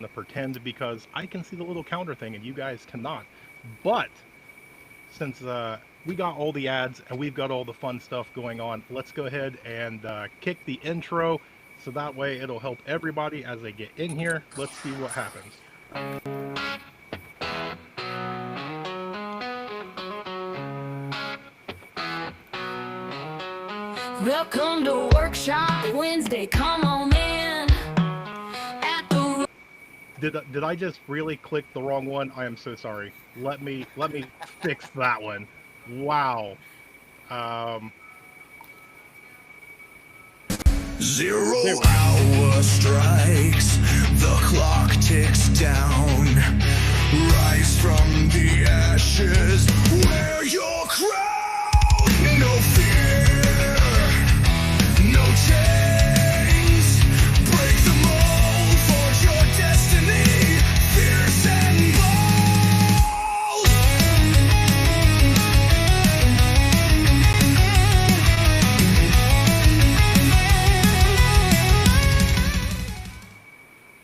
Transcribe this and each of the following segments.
to pretend because I can see the little counter thing and you guys cannot. But since we got all the ads and we've got all the fun stuff going on, let's go ahead and kick the intro so that way it'll help everybody as they get in here. Let's see what happens. Welcome to Workshop Wednesday. Come on in. At the Did I just really click the wrong one? I am so sorry. Let me fix that one. Wow. Um, Zero hour strikes, the clock ticks down. Rise from the ashes, wear your crown. No fear, no chains. Break the mold, forge your destiny. Fierce and bold.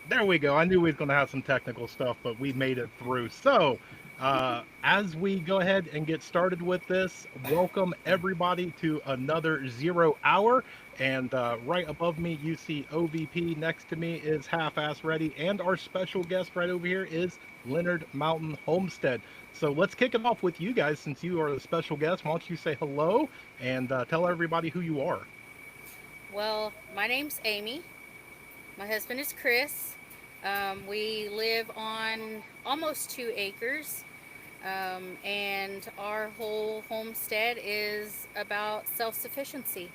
There we go. I knew we was going to have some technical stuff, but we made it through. So, as we go ahead and get started with this, welcome everybody to another 0 hour. And right above me, you see OVP. Next to me is Half-Ass Ready. And our special guest right over here is Leonard Mountain Homestead. So let's kick it off with you guys since you are the special guest. Why don't you say hello and tell everybody who you are? Well, my name's Amy. My husband is Chris. We live on almost 2 acres, and our whole homestead is about self-sufficiency.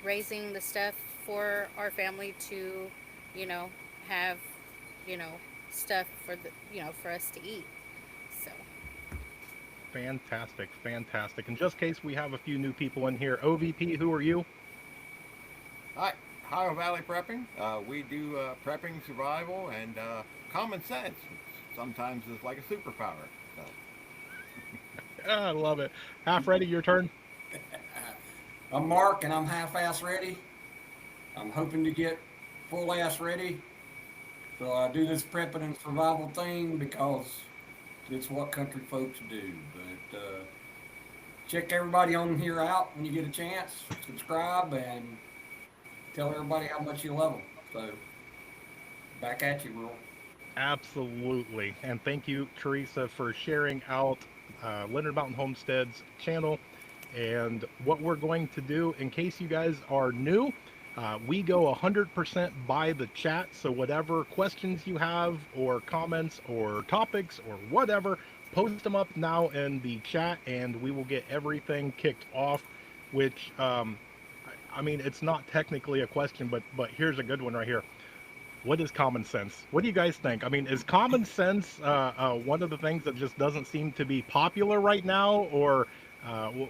Raising the stuff for our family to, have, stuff for us to eat. So, Fantastic, fantastic. And just in case we have a few new people in here, OVP, who are you? Hi, Ohiovallyprepping. We do prepping, survival, and common sense. Sometimes it's like a superpower. So. I love it. Half ready, your turn. I'm Mark, and I'm half-ass ready. I'm hoping to get full-ass ready. So I do this prepping and survival thing because it's what country folks do. But check everybody on here out when you get a chance. Subscribe and tell everybody how much you love them. So back at you, Will. Absolutely. And thank you, Teresa, for sharing out Leonard Mountain Homestead's channel. And what we're going to do, in case you guys are new, we go 100% by the chat. So whatever questions you have or comments or topics or whatever, post them up now in the chat and we will get everything kicked off, which, I mean, it's not technically a question, but here's a good one right here. What is common sense? What do you guys think? I mean, is common sense one of the things that just doesn't seem to be popular right now, or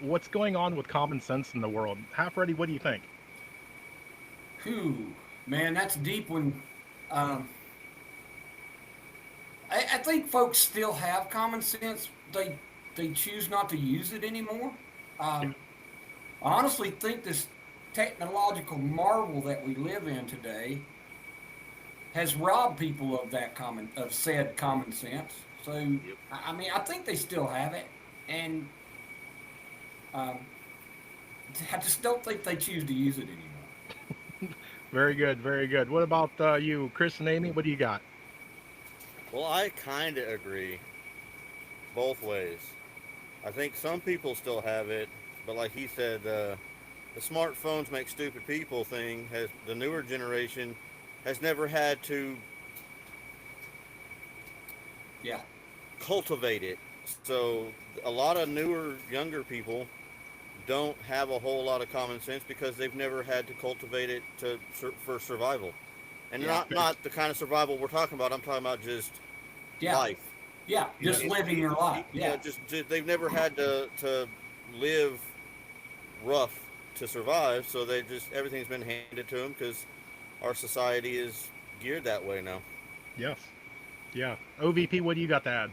what's going on with common sense in the world? Half ready, what do you think? Whew, man, that's a deep one. I think folks still have common sense. They choose not to use it anymore. I honestly think this technological marvel that we live in today has robbed people of said common sense. So, I mean, I think they still have it, and I just don't think they choose to use it anymore. Very good, very good. What about you, Chris and Amy? What do you got? Well, I kind of agree both ways. I think some people still have it, but like he said, the smartphones make stupid people thing has the newer generation has never had to Yeah. cultivate it. So a lot of newer, younger people don't have a whole lot of common sense because they've never had to cultivate it for survival. And Yeah. not the kind of survival we're talking about. I'm talking about just Yeah. life. Yeah, just living your life. Yeah. Just they've never had to live rough to survive, so everything's been handed to them because our society is geared that way now. Yes. Yeah. OVP, what do you got to add?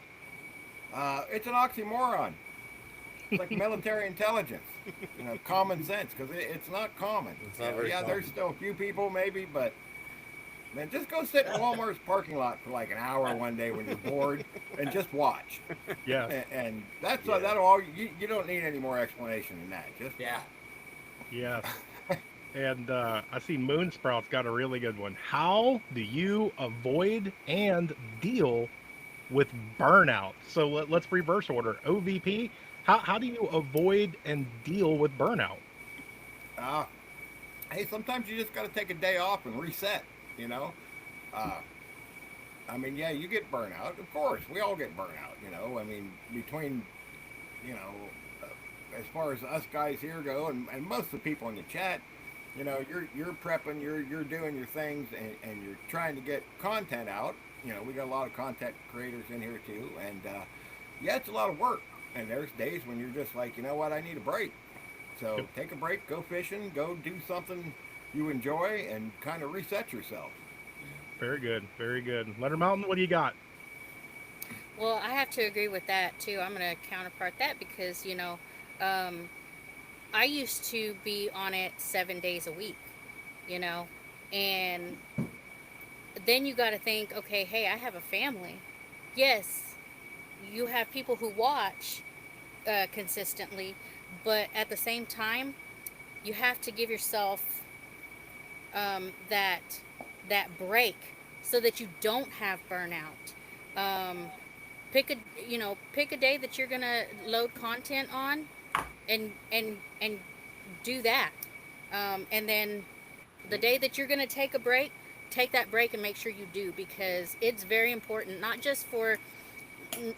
It's an oxymoron. It's like military intelligence, common sense, because it's not common. It's not very yeah, common. there's still a few people maybe, but Man, just go sit in Walmart's parking lot for like an hour one day when you're bored and just watch. Yeah. And that'll all. You don't need any more explanation than that. Just Yeah. Yes. And I see Moonsprout's got a really good one. How do you avoid and deal with burnout? So let's reverse order. OVP, how do you avoid and deal with burnout? uh, hey, sometimes you just got to take a day off and reset. You know, uh, I mean, yeah, you get burnout. Of course, we all get burnout. You know, I mean, between you know, as far as us guys here go, and most of the people in the chat, you know, you're prepping, you're doing your things, and you're trying to get content out. You know, we got a lot of content creators in here too, and yeah, it's a lot of work. And there's days when you're just like, you know what, I need a break. So Yep. take a break, go fishing, go do something you enjoy, and kind of reset yourself. Very good. Very good. Letter Mountain, what do you got? Well, I have to agree with that too. I'm going to counterpart that because, um, I used to be on it 7 days a week, you know, and then you got to think, okay, hey, I have a family. Yes, you have people who watch consistently, but at the same time, you have to give yourself that break so that you don't have burnout. Um, pick a day that you're gonna load content on, and do that. And then the day that you're gonna take a break, take that break and make sure you do, because it's very important, not just for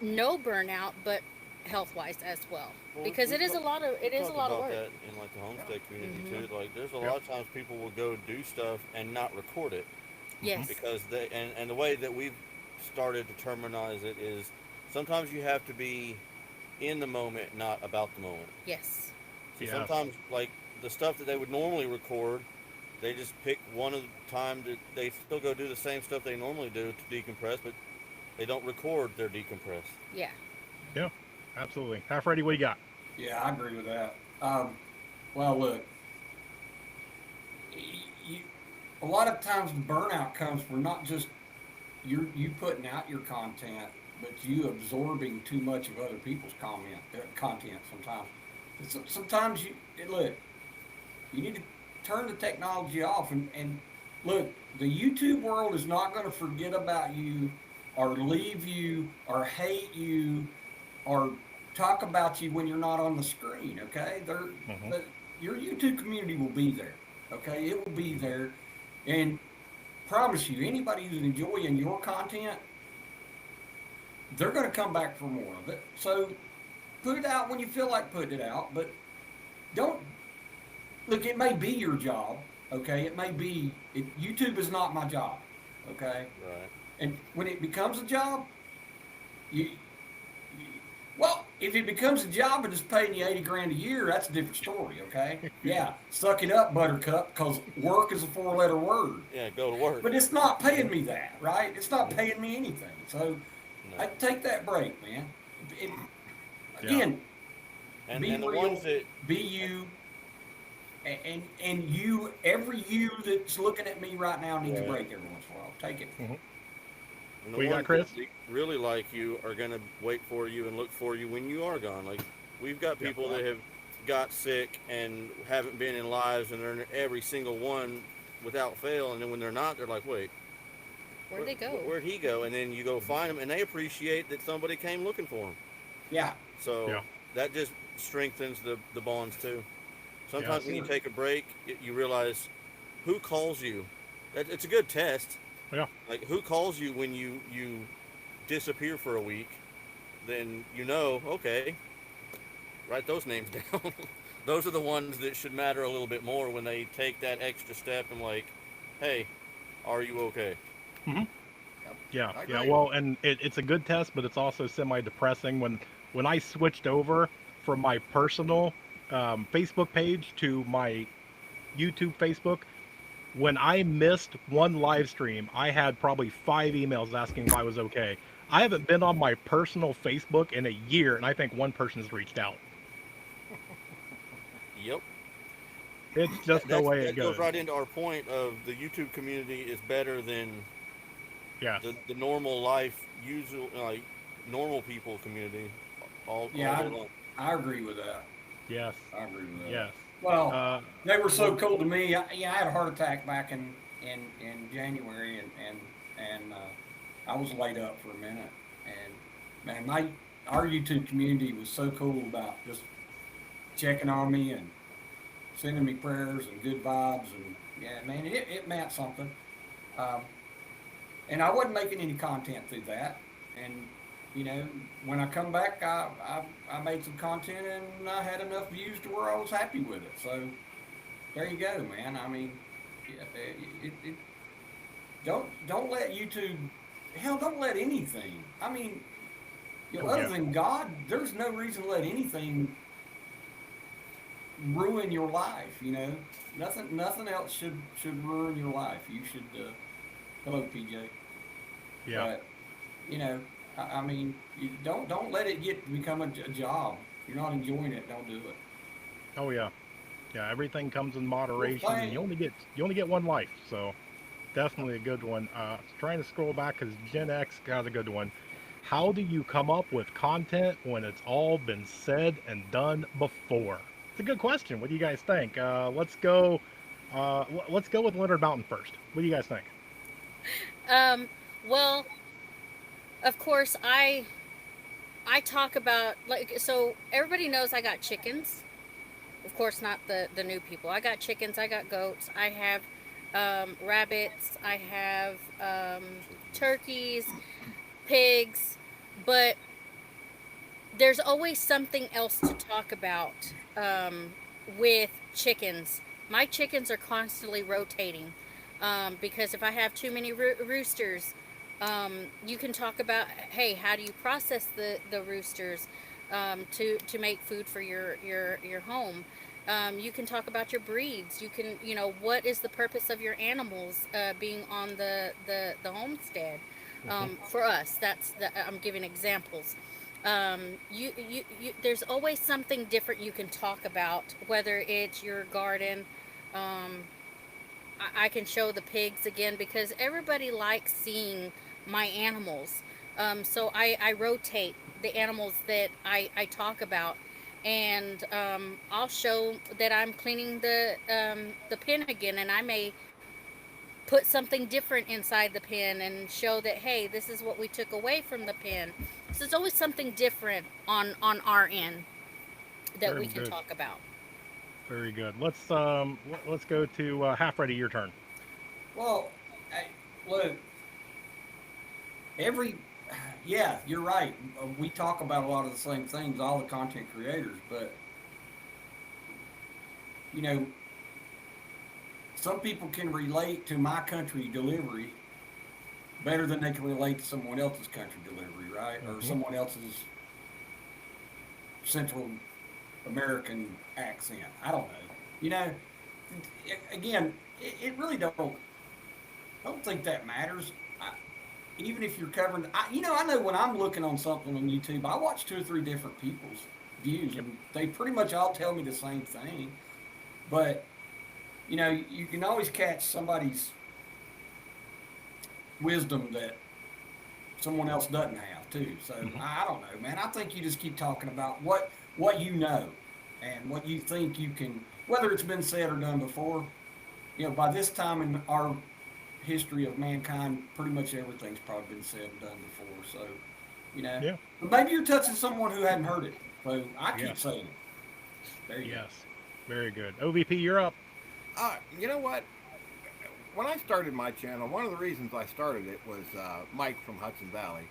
no burnout, but health wise as well. Well, Because we it is a talk- lot of we it is a talk lot of about work. that in like the homestead community Mhm. too. Like, there's a Yep. lot of times people will go do stuff and not record it Yes. because and the way that we've started to terminize it is sometimes you have to be in the moment, not about the moment. Yes. See, Yes. sometimes like the stuff that they would normally record, they just pick one of the time that they still go do the same stuff they normally do to decompress, but they don't record their decompress. Yeah. Yeah, absolutely. Half ready, what do you got? Yeah, I agree with that. Well, look, you, a lot of times the burnout comes from not just you putting out your content, but you absorbing too much of other people's content. Sometimes look, you need to turn the technology off and look. The YouTube world is not going to forget about you, or leave you, or hate you, or talk about you when you're not on the screen. Okay, Mhm. your YouTube community will be there. Okay, it will be there, and promise you, anybody who's enjoying your content, they're going to come back for more of it. So put it out when you feel like putting it out, but don't look. It may be your job. Okay, it may be. YouTube is not my job. Okay, Right. and when it becomes a job, you well, if it becomes a job and it's paying you 80 grand a year, that's a different story, okay? Yeah, suck it up, Buttercup, because work is a 4-letter word. Yeah, go to work. But it's not paying me that, right? It's not paying me anything. So No. I take that break, man. It, Yeah. again, And be the real, ones that be you, and you, every you that's looking at me right now needs a Right. break every once in a while. Take it. and the What you got, ones Chris? that really like you are gonna wait for you and look for you when you are gone. Like, we've got Yeah. people that have got sick and haven't been in lives, and they're in every single one without fail. And then when they're not, they're like, wait, Where'd they go? Where'd he go? And then you go find them, and they appreciate that somebody came looking for them. Yeah. So Yeah. that just strengthens the bonds too. Sometimes Yeah. when you take a break, you realize who calls you. It's a good test. Yeah. Like, who calls you when you disappear for a week? Then you know, okay, write those names down. Those are the ones that should matter a little bit more when they take that extra step and like, hey, are you okay? Yeah, I yeah. agree. Well, and it's a good test, but it's also semi-depressing when I switched over from my personal Facebook page to my YouTube Facebook. When I missed one live stream, I had probably 5 emails asking if I was okay. I haven't been on my personal Facebook in a year, and I think one person has reached out. Yep. It's just the way it that goes. goes right into our point of the YouTube community is better than Yes. the normal life, usual like normal people community. All day Yeah, long. I agree with that. Yes. I agree with that. Yes. Well, Uh, they were so well, cool to me. I had a heart attack back in January, and I was laid up for a minute. And man, our YouTube community was so cool about just checking on me and sending me prayers and good vibes, and yeah, man, it meant something. Um, and I wasn't making any content through that. And you know, when I come back, I made some content and I had enough views to where I was happy with it. So there you go, man. I mean, yeah, don't let YouTube, hell, don't let anything. I mean, you know, Oh, other yeah. than God, there's no reason to let anything ruin your life. You know, nothing else should ruin your life. You should. Hello, PJ. yeah. But you know, I mean, you don't let it become a job. If you're not enjoying it, don't do it. Oh, yeah. Yeah. Everything comes in Well, moderation, and you only get one life. So definitely a good one. Trying to scroll back because Gen X got a good one. How do you come up with content when it's all been said and done before? It's a good question. What do you guys think? Let's go. Let's go with Leonard Mountain first. What do you guys think? Well, of course, I talk about, like, so everybody knows I got chickens. Of course, not the new people. I got chickens. I got goats. I have rabbits. I have turkeys, pigs, but there's always something else to talk about with chickens. My chickens are constantly rotating because if I have too many roosters, you can talk about, hey, how do you process the roosters to make food for your home. You can talk about your breeds. You can, what is the purpose of your animals being on the homestead. For us, I'm giving examples. There's always something different you can talk about, whether it's your garden. I can show the pigs again because everybody likes seeing my animals. So I rotate the animals that I talk about, and I'll show that I'm cleaning the pen again, and I may put something different inside the pen and show that, hey, this is what we took away from the pen. So there's always something different on our end that Very we can good. talk about. Very good. Let's go to Half Ready. Your turn. Well, look, every yeah, you're right. We talk about a lot of the same things, all the content creators, but you know, some people can relate to my country delivery better than they can relate to someone else's country delivery, right? Or someone else's Central American accent. I don't know. You know, again, it really don't think that matters. Even if you're covering, I know when I'm looking on something on YouTube, I watch 2 or 3 different people's views, and they pretty much all tell me the same thing. But you know, you can always catch somebody's wisdom that someone else doesn't have too. So I don't know, man. I think you just keep talking about what you know and what you think you can, whether it's been said or done before. You know, by this time in our history of mankind, pretty much everything's probably been said and done before. So, you know, Yeah. but maybe you're touching someone who hadn't heard it. So I keep Yes. saying it. There you go. Yes. Very good. OVP, you're up. You know what? When I started my channel, one of the reasons I started it was Mike from Hudson Valley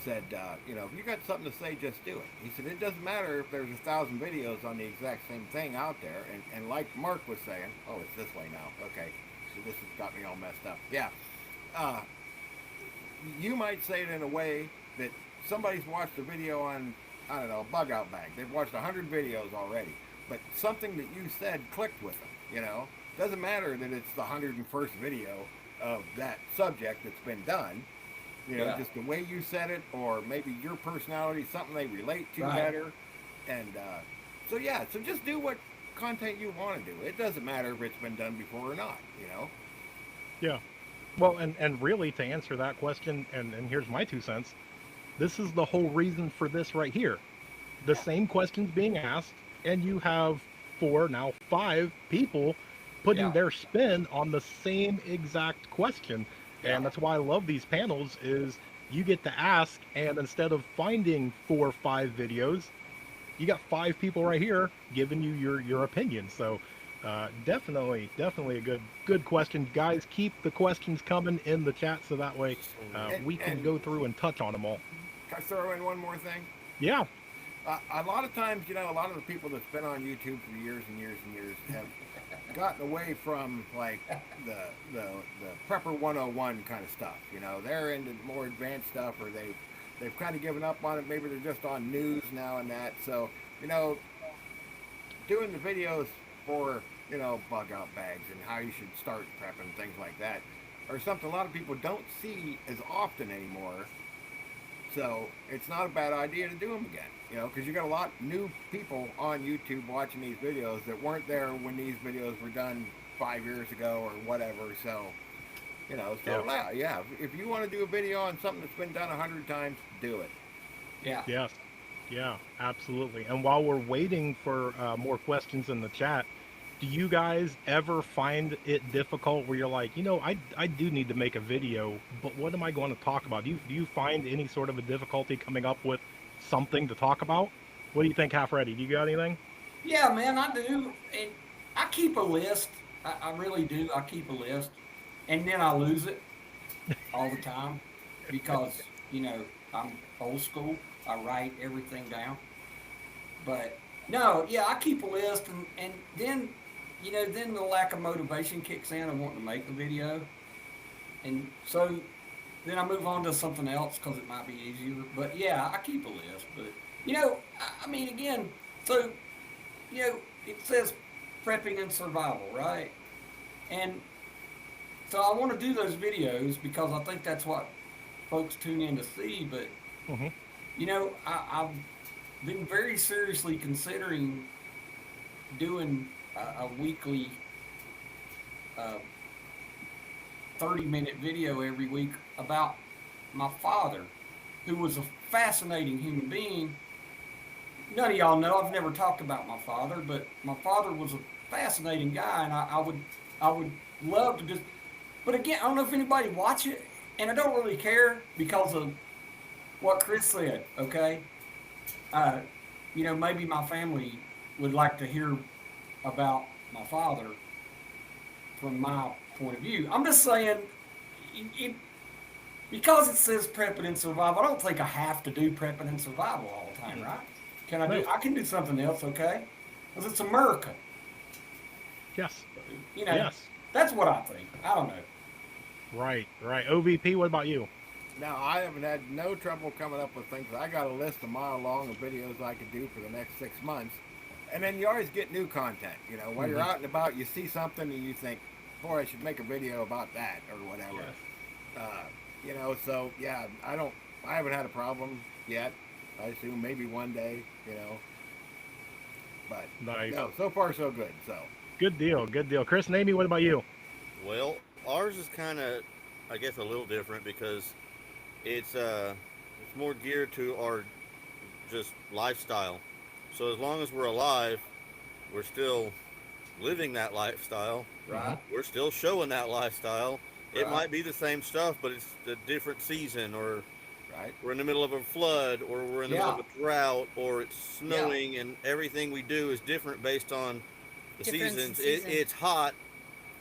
said, if you got something to say, just do it. He said, it doesn't matter if there's 1,000 videos on the exact same thing out there. And like Mark was saying, oh, it's this way now. Okay, so this has got me all messed up. Yeah. You might say it in a way that somebody's watched a video on, I don't know, bug out bag. They've watched 100 videos already. But something that you said clicked with them, Doesn't matter that it's the 101st video of that subject that's been done. Just the way you said it, or maybe your personality, something they relate to Right. better. And so just do what content you want to do. It doesn't matter if it's been done before or not, you know? Yeah. Well, and really to answer that question, and here's my 2 cents, this is the whole reason for this right here. The same questions being asked, and you have 4, now 5 people putting Yeah. their spin on the same exact question. Yeah. And that's why I love these panels is you get to ask, and instead of finding 4 or 5 videos, you got 5 people right here giving you your opinion. So definitely a good question, guys. Keep the questions coming in the chat so that way we can And- go through and touch on them all. Can I throw in one more thing? Yeah. A lot of times, you know, a lot of the people that's been on YouTube for years and years and years have gotten away from like the prepper 101 kind of stuff. You know, they're into more advanced stuff, or they've kind of given up on it. Maybe they're just on news now and that. So, you know, doing the videos for, you know, bug out bags and how you should start prepping and things like that are something a lot of people don't see as often anymore. So it's not a bad idea to do them again, you know, because you got a lot new people on YouTube watching these videos that weren't there when these videos were done 5 years ago or whatever. So, you know, so yeah, if you want to do a video on something that's been done 100 times, do it. Yeah. Yes. Yeah, absolutely. And while we're waiting for more questions in the chat, do you guys ever find it difficult where you're like, you know, I do need to make a video, but what am I going to talk about? Do you find any sort of a difficulty coming up with something to talk about? What do you think, Half Ready? Do you got anything? Yeah, man, I do. And I keep a list. I really do. I keep a list. And then I lose it all the time because, you know, I'm old school. I write everything down. But no, yeah, I keep a list, and then, you know, then the lack of motivation kicks in of wanting to make the video. And so then I move on to something else because it might be easier. But yeah, I keep a list. But, you know, I mean, again, so, you know, it says prepping and survival, right? And so I want to do those videos because I think that's what folks tune in to see. But, you know, I've been very seriously considering doing a weekly 30-minute video every week about my father, who was a fascinating human being. None of y'all know, I've never talked about my father, but my father was a fascinating guy, and I would love to just, but again, I don't know if anybody watch it, and I don't really care because of what Chris said, okay? You know, maybe my family would like to hear about my father from my point of view. I'm just saying, because it says prepping and survival, I don't think I have to do prepping and survival all the time, right? Can I do? I can do something else, okay? Because it's America. Yes. You know, Yes. that's what I think. I don't know. Right. OVP, what about you? Now, I haven't had no trouble coming up with things. I got a list a mile long of videos I could do for the next 6 months. And then you always get new content. You know, while you're out and about, you see something and you think, boy, I should make a video about that or whatever. Yes. You know, so yeah, I haven't had a problem yet. I assume maybe one day, you know. But Nice. no, so far so good. So Good deal. Chris and Amy, what about you? Well, ours is kind of, I guess, a little different because it's more geared to our just lifestyle. So as long as we're alive, we're still living that lifestyle. Right. We're still showing that lifestyle. It Right. might be the same stuff, but it's a different season, or right. we're in the middle of a flood, or we're in the middle of a drought, or it's snowing, and everything we do is different based on the Different seasons. season. It's hot,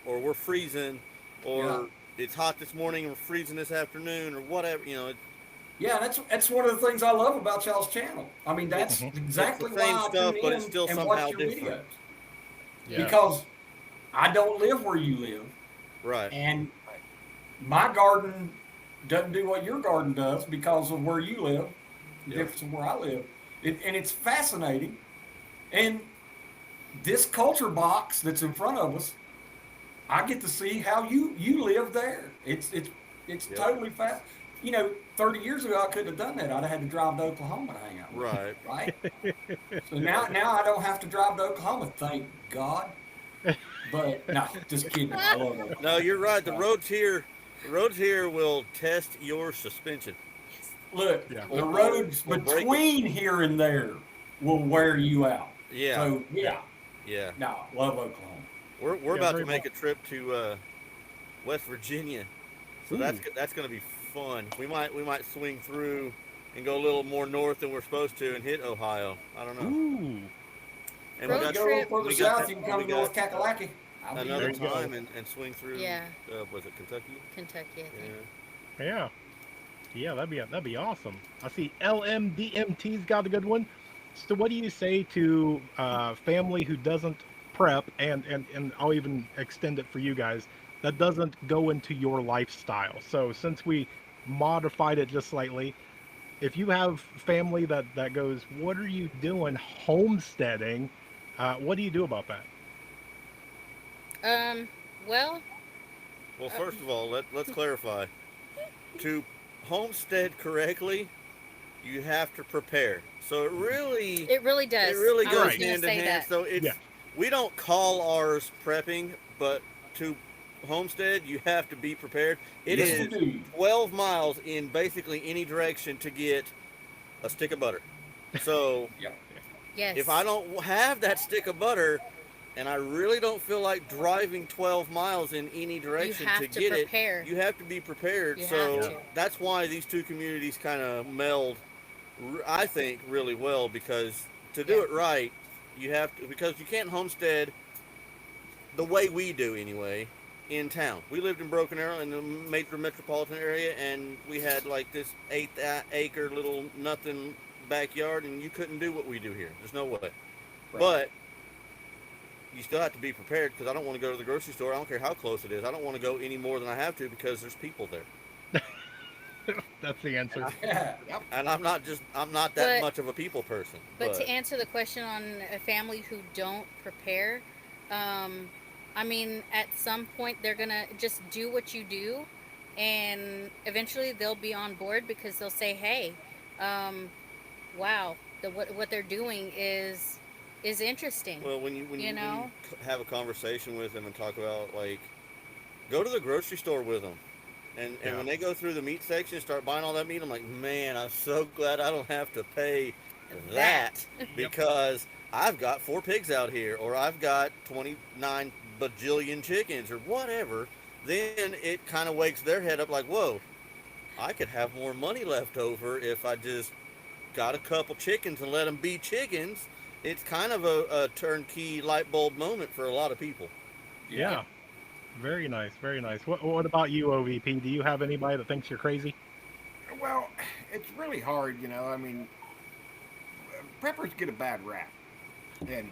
or we're freezing, or it's hot this morning and we're freezing this afternoon, or whatever. You know, Yeah, that's one of the things I love about y'all's channel. I mean, that's exactly It's the same why I stuff, tune but in it's still and somehow watch your different. videos. Yeah. Because I don't live where you live, right? and my garden doesn't do what your garden does because of where you live, the difference from where I live. And it's fascinating. And this culture box that's in front of us, I get to see how you live there. It's totally you know, 30 years ago, I couldn't have done that. I'd have had to drive to Oklahoma to hang out with Right. them, right? So now I don't have to drive to Oklahoma, thank God. But no, just kidding. I love Oklahoma. No, you're right. The roads here will test your suspension. Look, Yeah. the roads We'll break it. between here and there will wear you out. Yeah. So yeah, Yeah. no, love Oklahoma. We're Yeah, about very to make much. a trip to West Virginia, so that's Ooh. that's going to be fun. We might swing through and go a little more north than we're supposed to and hit Ohio. I don't know. Ooh. And Road If you go a trip. little further we got south, you can come we to got North Kakalaki. I'll be another There you go. time and swing through. Yeah. Was it Kentucky? Kentucky, I think. Yeah. Yeah. Yeah, that'd be awesome. I see LMDMT's got a good one. So what do you say to family who doesn't prep, and I'll even extend it for you guys, that doesn't go into your lifestyle? So since we modified it just slightly, if you have family that goes, what are you doing homesteading? What do you do about that? Well, Well, first of all, let's clarify. To homestead correctly, you have to prepare. So it really it really does. It really I goes was gonna hand in say hand. that. So Yeah. we don't call ours prepping, but to homestead you have to be prepared. It Yes, is we do. 12 miles in basically any direction to get a stick of butter. So Yep. Yes. if I don't have that stick of butter and I really don't feel like driving 12 miles in any direction have to to get prepare. it, you have to be prepared. You So have to. that's why these two communities kind of meld, I think, really well, because to do Yeah. it right, you have to, because you can't homestead the way we do anyway in town. We lived in Broken Arrow in the major metropolitan area, and we had like this 8-acre little nothing backyard, and you couldn't do what we do here. There's no way. Right. But you still have to be prepared, because I don't want to go to the grocery store. I don't care how close it is. I don't want to go any more than I have to, because there's people there. That's the answer. Yeah. And I'm not that But- much of a people person. But to answer the question on a family who don't prepare, I mean, at some point they're gonna just do what you do, and eventually they'll be on board because they'll say, "Hey, wow, what they're doing is interesting." well, when you you know? have a conversation with them and talk about, like, go to the grocery store with them, and Yeah. when they go through the meat section and start buying all that meat, I'm like, man, I'm so glad I don't have to pay that because I've got 4 pigs out here, or I've got 29 bajillion chickens, or whatever. Then it kind of wakes their head up, like, whoa, I could have more money left over if I just got a couple chickens and let them be chickens. It's kind of a turnkey light bulb moment for a lot of people. Yeah. Very nice. Very nice. What about you, OVP? Do you have anybody that thinks you're crazy? Well, it's really hard, you know. I mean, preppers get a bad rap, and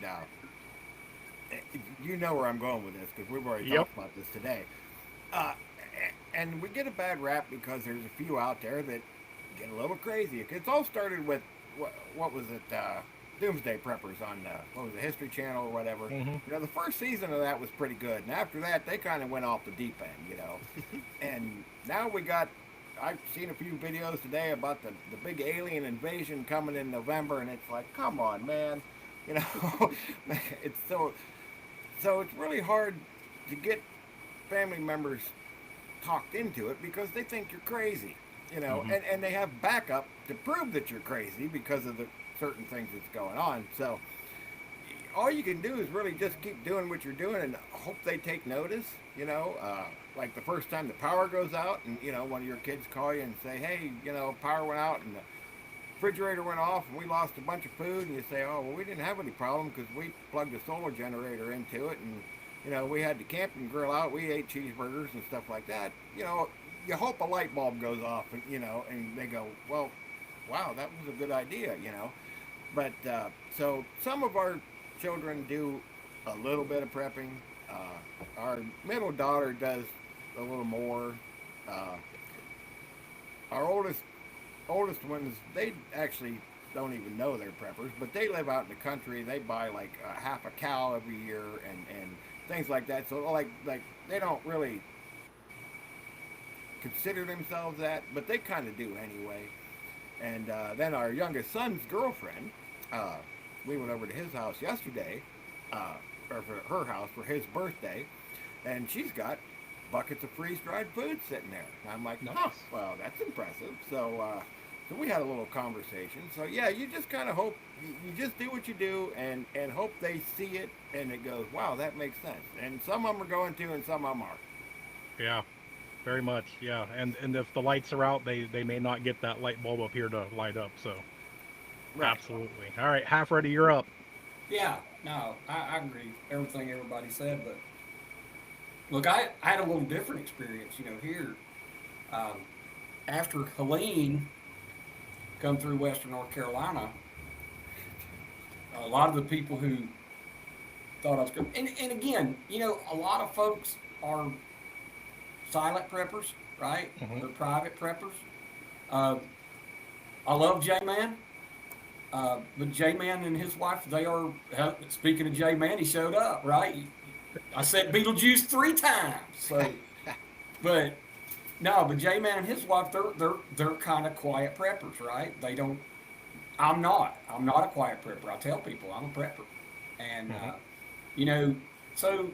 you know where I'm going with this because we've already Yep. talked about this today. And we get a bad rap because there's a few out there that get a little crazy. It's all started with what was it? Doomsday Preppers on what was it, History Channel or whatever. Mm-hmm. You know, the first season of that was pretty good, and after that, they kind of went off the deep end, you know. And now I've seen a few videos today about the big alien invasion coming in November, and it's like, come on, man, you know. It's so it's really hard to get family members talked into it because they think you're crazy, you know, and they have backup to prove that you're crazy because of the certain things that's going on. So all you can do is really just keep doing what you're doing and hope they take notice, you know. Like the first time the power goes out and, you know, one of your kids call you and say, hey, you know, power went out and the refrigerator went off and we lost a bunch of food, and you say, oh, well, we didn't have any problem because we plugged a solar generator into it, and, you know, we had the camping grill out, we ate cheeseburgers and stuff like that. You know, you hope a light bulb goes off, and, you know, and they go, well, wow, that was a good idea, you know. But so some of our children do a little bit of prepping. Our middle daughter does a little more. Our oldest ones, they actually don't even know they're preppers, but they live out in the country. They buy like half a cow every year and things like that. So like they don't really consider themselves that, but they kind of do anyway. And then our youngest son's girlfriend, we went over to his house yesterday, or for her house for his birthday, and she's got buckets of freeze-dried food sitting there. And I'm like, Nice. oh, well, that's impressive. So we had a little conversation. So yeah, you just kind of hope, you just do what you do and hope they see it and it goes, wow, that makes sense. And some of them are going to and some of them aren't. Yeah, very much. Yeah, and if the lights are out, they may not get that light bulb up here to light up. So Right. absolutely. All right, half ready. You're up. Yeah, no, I agree everything everybody said, but look, I had a little different experience, here. After Helene come through Western North Carolina, a lot of the people who thought I was good, and again, a lot of folks are silent preppers, right? Mhm. They're private preppers. I love J-Man. But J-Man and his wife, they are, speaking of J-Man, he showed up, right? I said Beetlejuice 3 times. So, but J-Man and his wife, they're kind of quiet preppers, right? They don't, I'm not a quiet prepper. I tell people I'm a prepper. And, so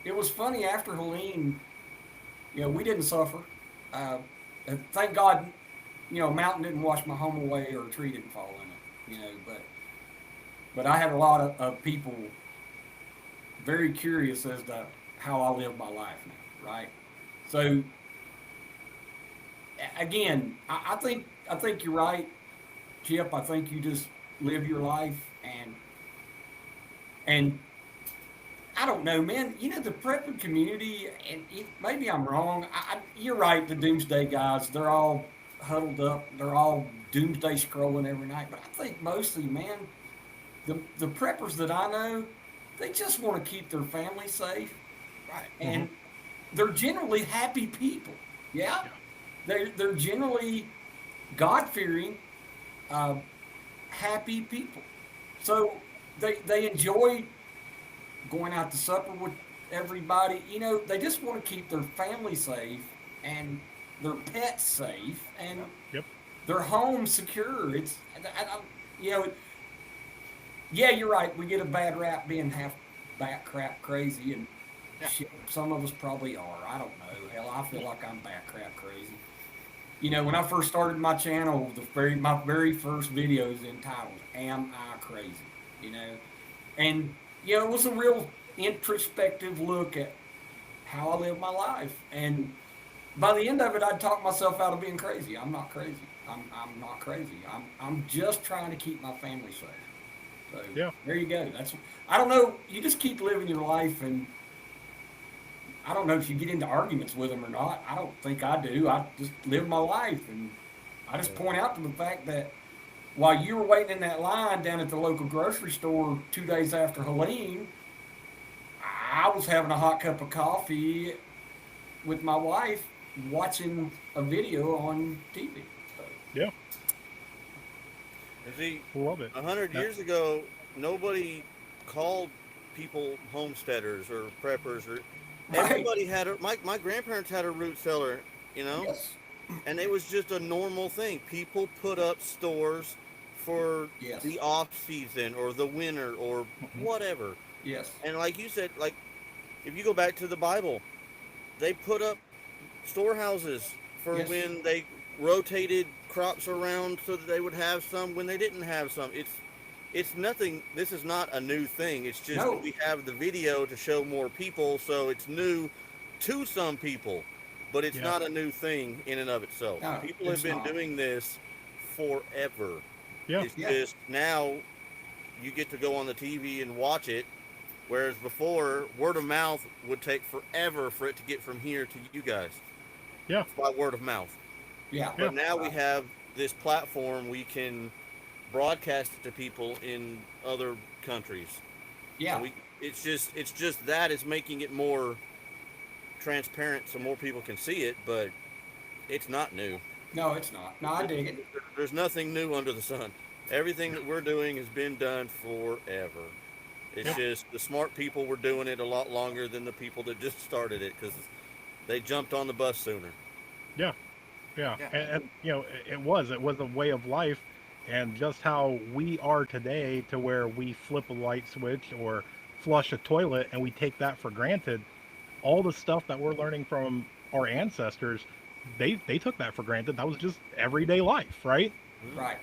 it was funny after Helene, we didn't suffer. Thank God, a mountain didn't wash my home away or a tree didn't fall in it, but I had a lot of people very curious as to how I live my life now, right? So again, I think you're right, Chip. I think you just live your life and I don't know, man. The prepping community, and maybe I'm wrong. You're right. The doomsday guys, they're all huddled up. They're all doomsday scrolling every night. But I think mostly, man, the preppers that I know, they just want to keep their family safe, Right. and they're generally happy people. Yeah, they're generally God-fearing, happy people. So they enjoy going out to supper with everybody. They just want to keep their family safe and their pets safe and Yep. their home secure. Yeah, you're right. We get a bad rap being half bat crap crazy, and shit, some of us probably are. I don't know. Hell, I feel like I'm bat crap crazy. When I first started my channel, my very first video is entitled "Am I Crazy?" And it was a real introspective look at how I live my life. And by the end of it, I'd talk myself out of being crazy. I'm not crazy. I'm not crazy. I'm just trying to keep my family safe. So Yeah. there you go. I don't know. You just keep living your life, and I don't know if you get into arguments with them or not. I don't think I do. I just live my life, and I just point out to the fact that while you were waiting in that line down at the local grocery store 2 days after Helene, I was having a hot cup of coffee with my wife watching a video on TV. So, Yeah. See, Love it. 100 years ago, nobody called people homesteaders or preppers or Right. everybody had my grandparents had a root cellar, yes. and it was just a normal thing. People put up stores for Yes. the off season or the winter or whatever. Yes. And like you said, like if you go back to the Bible, they put up storehouses for Yes. when they rotated crops around so that they would have some when they didn't have some. It's nothing. This is not a new thing. It's just No. we have the video to show more people, so it's new to some people, but it's Yeah. not a new thing in and of itself. No, People have it's been not. doing this forever. Yeah. It's Yeah. just now you get to go on the TV and watch it, whereas before word of mouth would take forever for it to get from here to you guys. Yeah. By word of mouth. Yeah. But now we have this platform we can broadcast it to people in other countries. Yeah. And it's just that is making it more transparent so more people can see it, but it's not new. No, it's not. No, I dig it. There's nothing new under the sun. Everything that we're doing has been done forever. It's just the smart people were doing it a lot longer than the people that just started it because they jumped on the bus sooner. Yeah, yeah, Yeah. and it was a way of life, and just how we are today, to where we flip a light switch or flush a toilet and we take that for granted. All the stuff that we're learning from our ancestors, they took that for granted. That was just everyday life, right? Mhm. Right.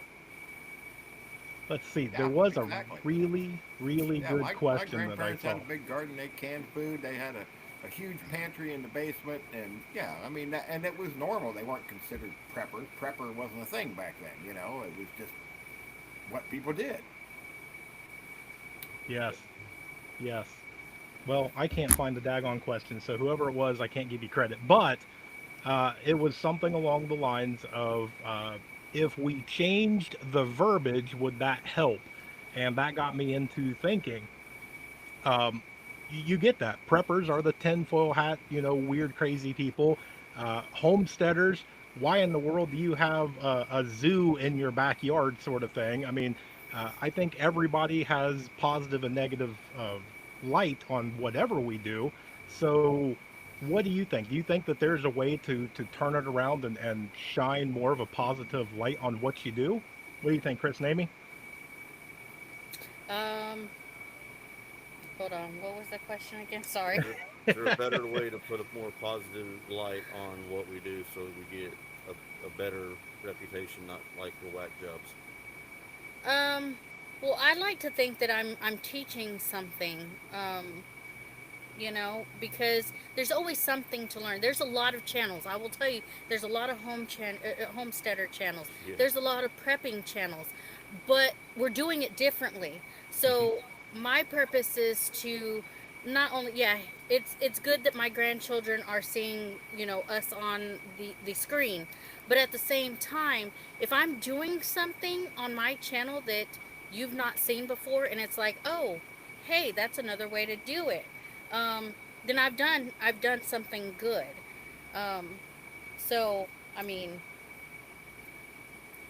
Let's see. There Yeah, was a exactly. really, really Yeah, good my question that I grandparents had saw. a big garden. They canned food. They had a huge pantry in the basement, and yeah, I mean, and it was normal. They weren't considered preppers. Prepper wasn't a thing back then. You know, it was just what people did. Yes, yes. Well, I can't find the daggone question, so whoever it was, I can't give you credit. But it was something along the lines of, if we changed the verbiage, would that help? And that got me into thinking. You get that. Preppers are the tinfoil hat, weird, crazy people. Homesteaders, why in the world do you have a zoo in your backyard, sort of thing? I mean, I think everybody has positive and negative light on whatever we do. So, what do you think? Do you think that there's a way to turn it around and shine more of a positive light on what you do? What do you think, Chris and Amy? Um, hold on. What was the question again? Sorry. Is there a better way to put a more positive light on what we do so we get a better reputation, not like the whack jobs? Um, well, I like to think that I'm teaching something. Because there's always something to learn. There's a lot of channels. I will tell you, there's a lot of homesteader channels. Yeah. There's a lot of prepping channels, but we're doing it differently. Hmm. So my purpose is to not only, yeah, it's good that my grandchildren are seeing, us on the screen, but at the same time, if I'm doing something on my channel that you've not seen before, and it's like, oh, hey, that's another way to do it, um, then I've done something good. Um, so I mean,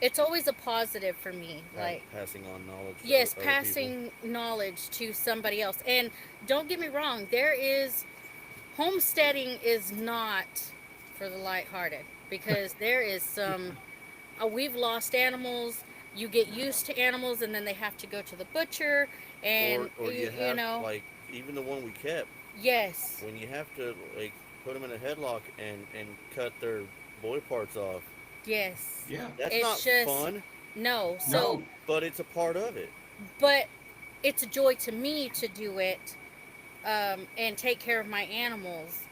it's always a positive for me. Like, Passing on knowledge to yes, other people. passing knowledge to somebody else. And don't get me wrong, there is homesteading is not for the lighthearted, because there is some. We've lost animals. You get used to animals, and then they have to go to the butcher, and Or you you have, know, like, even the one we kept, yes, when you have to, like, put them in a headlock and cut their body parts off. yes. Yeah. That's not It's just fun, no. So, No. but it's a part of it. but it's a joy to me to do it, and take care of my animals.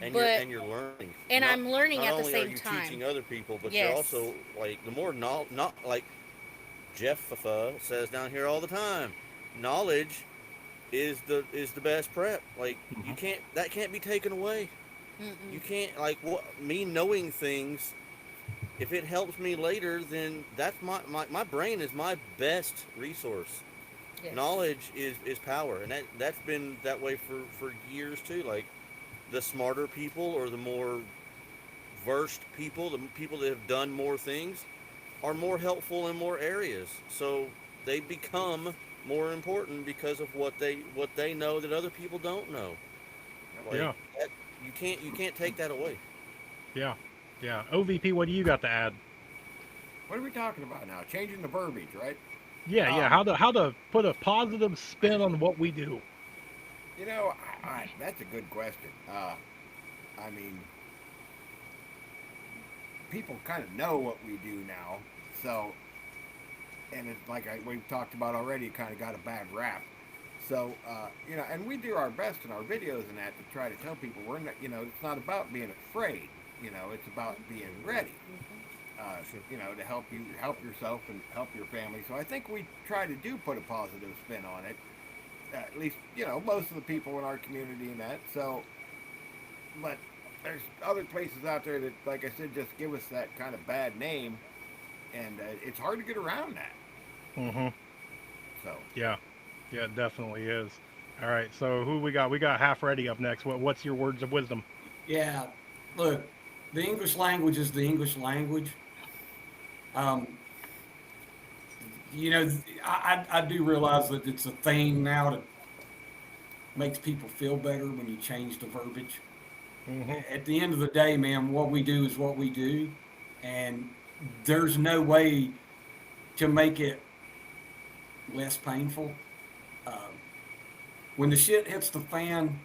And you're But and you're learning. and Not I'm learning not at the only are same you time. teaching other people, but you're Yes. also, like, the more not like Jeff says down here all the time. Knowledge is the best prep. Like, Hmm. that can't be taken away. You Mm-mm. can't, like, what me knowing things. If it helps me later, then that's my brain is my best resource. Yes. Knowledge is power, and that's been that way for years too. Like, the smarter people, or the more versed people, the people that have done more things, are more helpful in more areas. So they become more important because of what they know that other people don't know. Like, Yeah, that, you can't take that away. yeah, yeah. OVP, what do you got to add? What are we talking about now? Changing the verbiage, right? Yeah, yeah. Um, How to put a positive spin on what we do? that's a good question. I mean, people kind of know what we do now, so and it's like we've talked about already. It kind of got a bad rap. So and we do our best in our videos and that to try to tell people we're not. It's not about being afraid. It's about being ready. To help yourself and help your family. So I think we try to do put a positive spin on it. At least most of the people in our community and that. So, but there's other places out there that, like I said, just give us that kind of bad name, and it's hard to get around that. Hmm. So Yeah, yeah, it definitely is. All right, so who we got? We got Half Ready up next. What's your words of wisdom? Yeah. Look, the English language is the English language. Um, I do realize that it's a thing now that makes people feel better when you change the verbiage. At the end of the day, man, what we do is what we do, and there's no way to make it less painful. Um, when the shit hits the fan,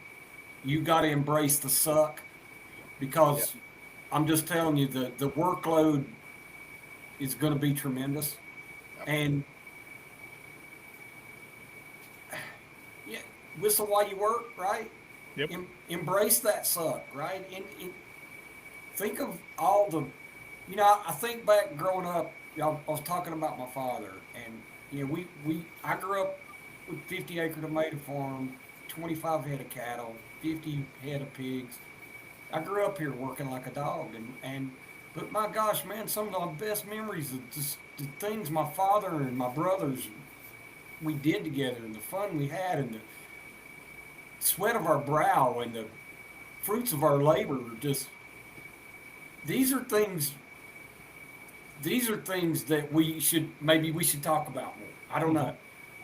you got to embrace the suck, because I'm just telling you, the workload is going to be tremendous. And yeah, whistle while you work, right? Yep. Embrace that suck, right? And think of all the, I think back growing up. I was talking about my father, and I grew up with 50-acre tomato farm, 25 head of cattle, 50 head of pigs. I grew up here working like a dog, but my gosh, man, some of the best memories of just the things my father and my brothers we did together, and the fun we had, and the sweat of our brow, and the fruits of our labor. Just these are things that we should talk about more. I don't know,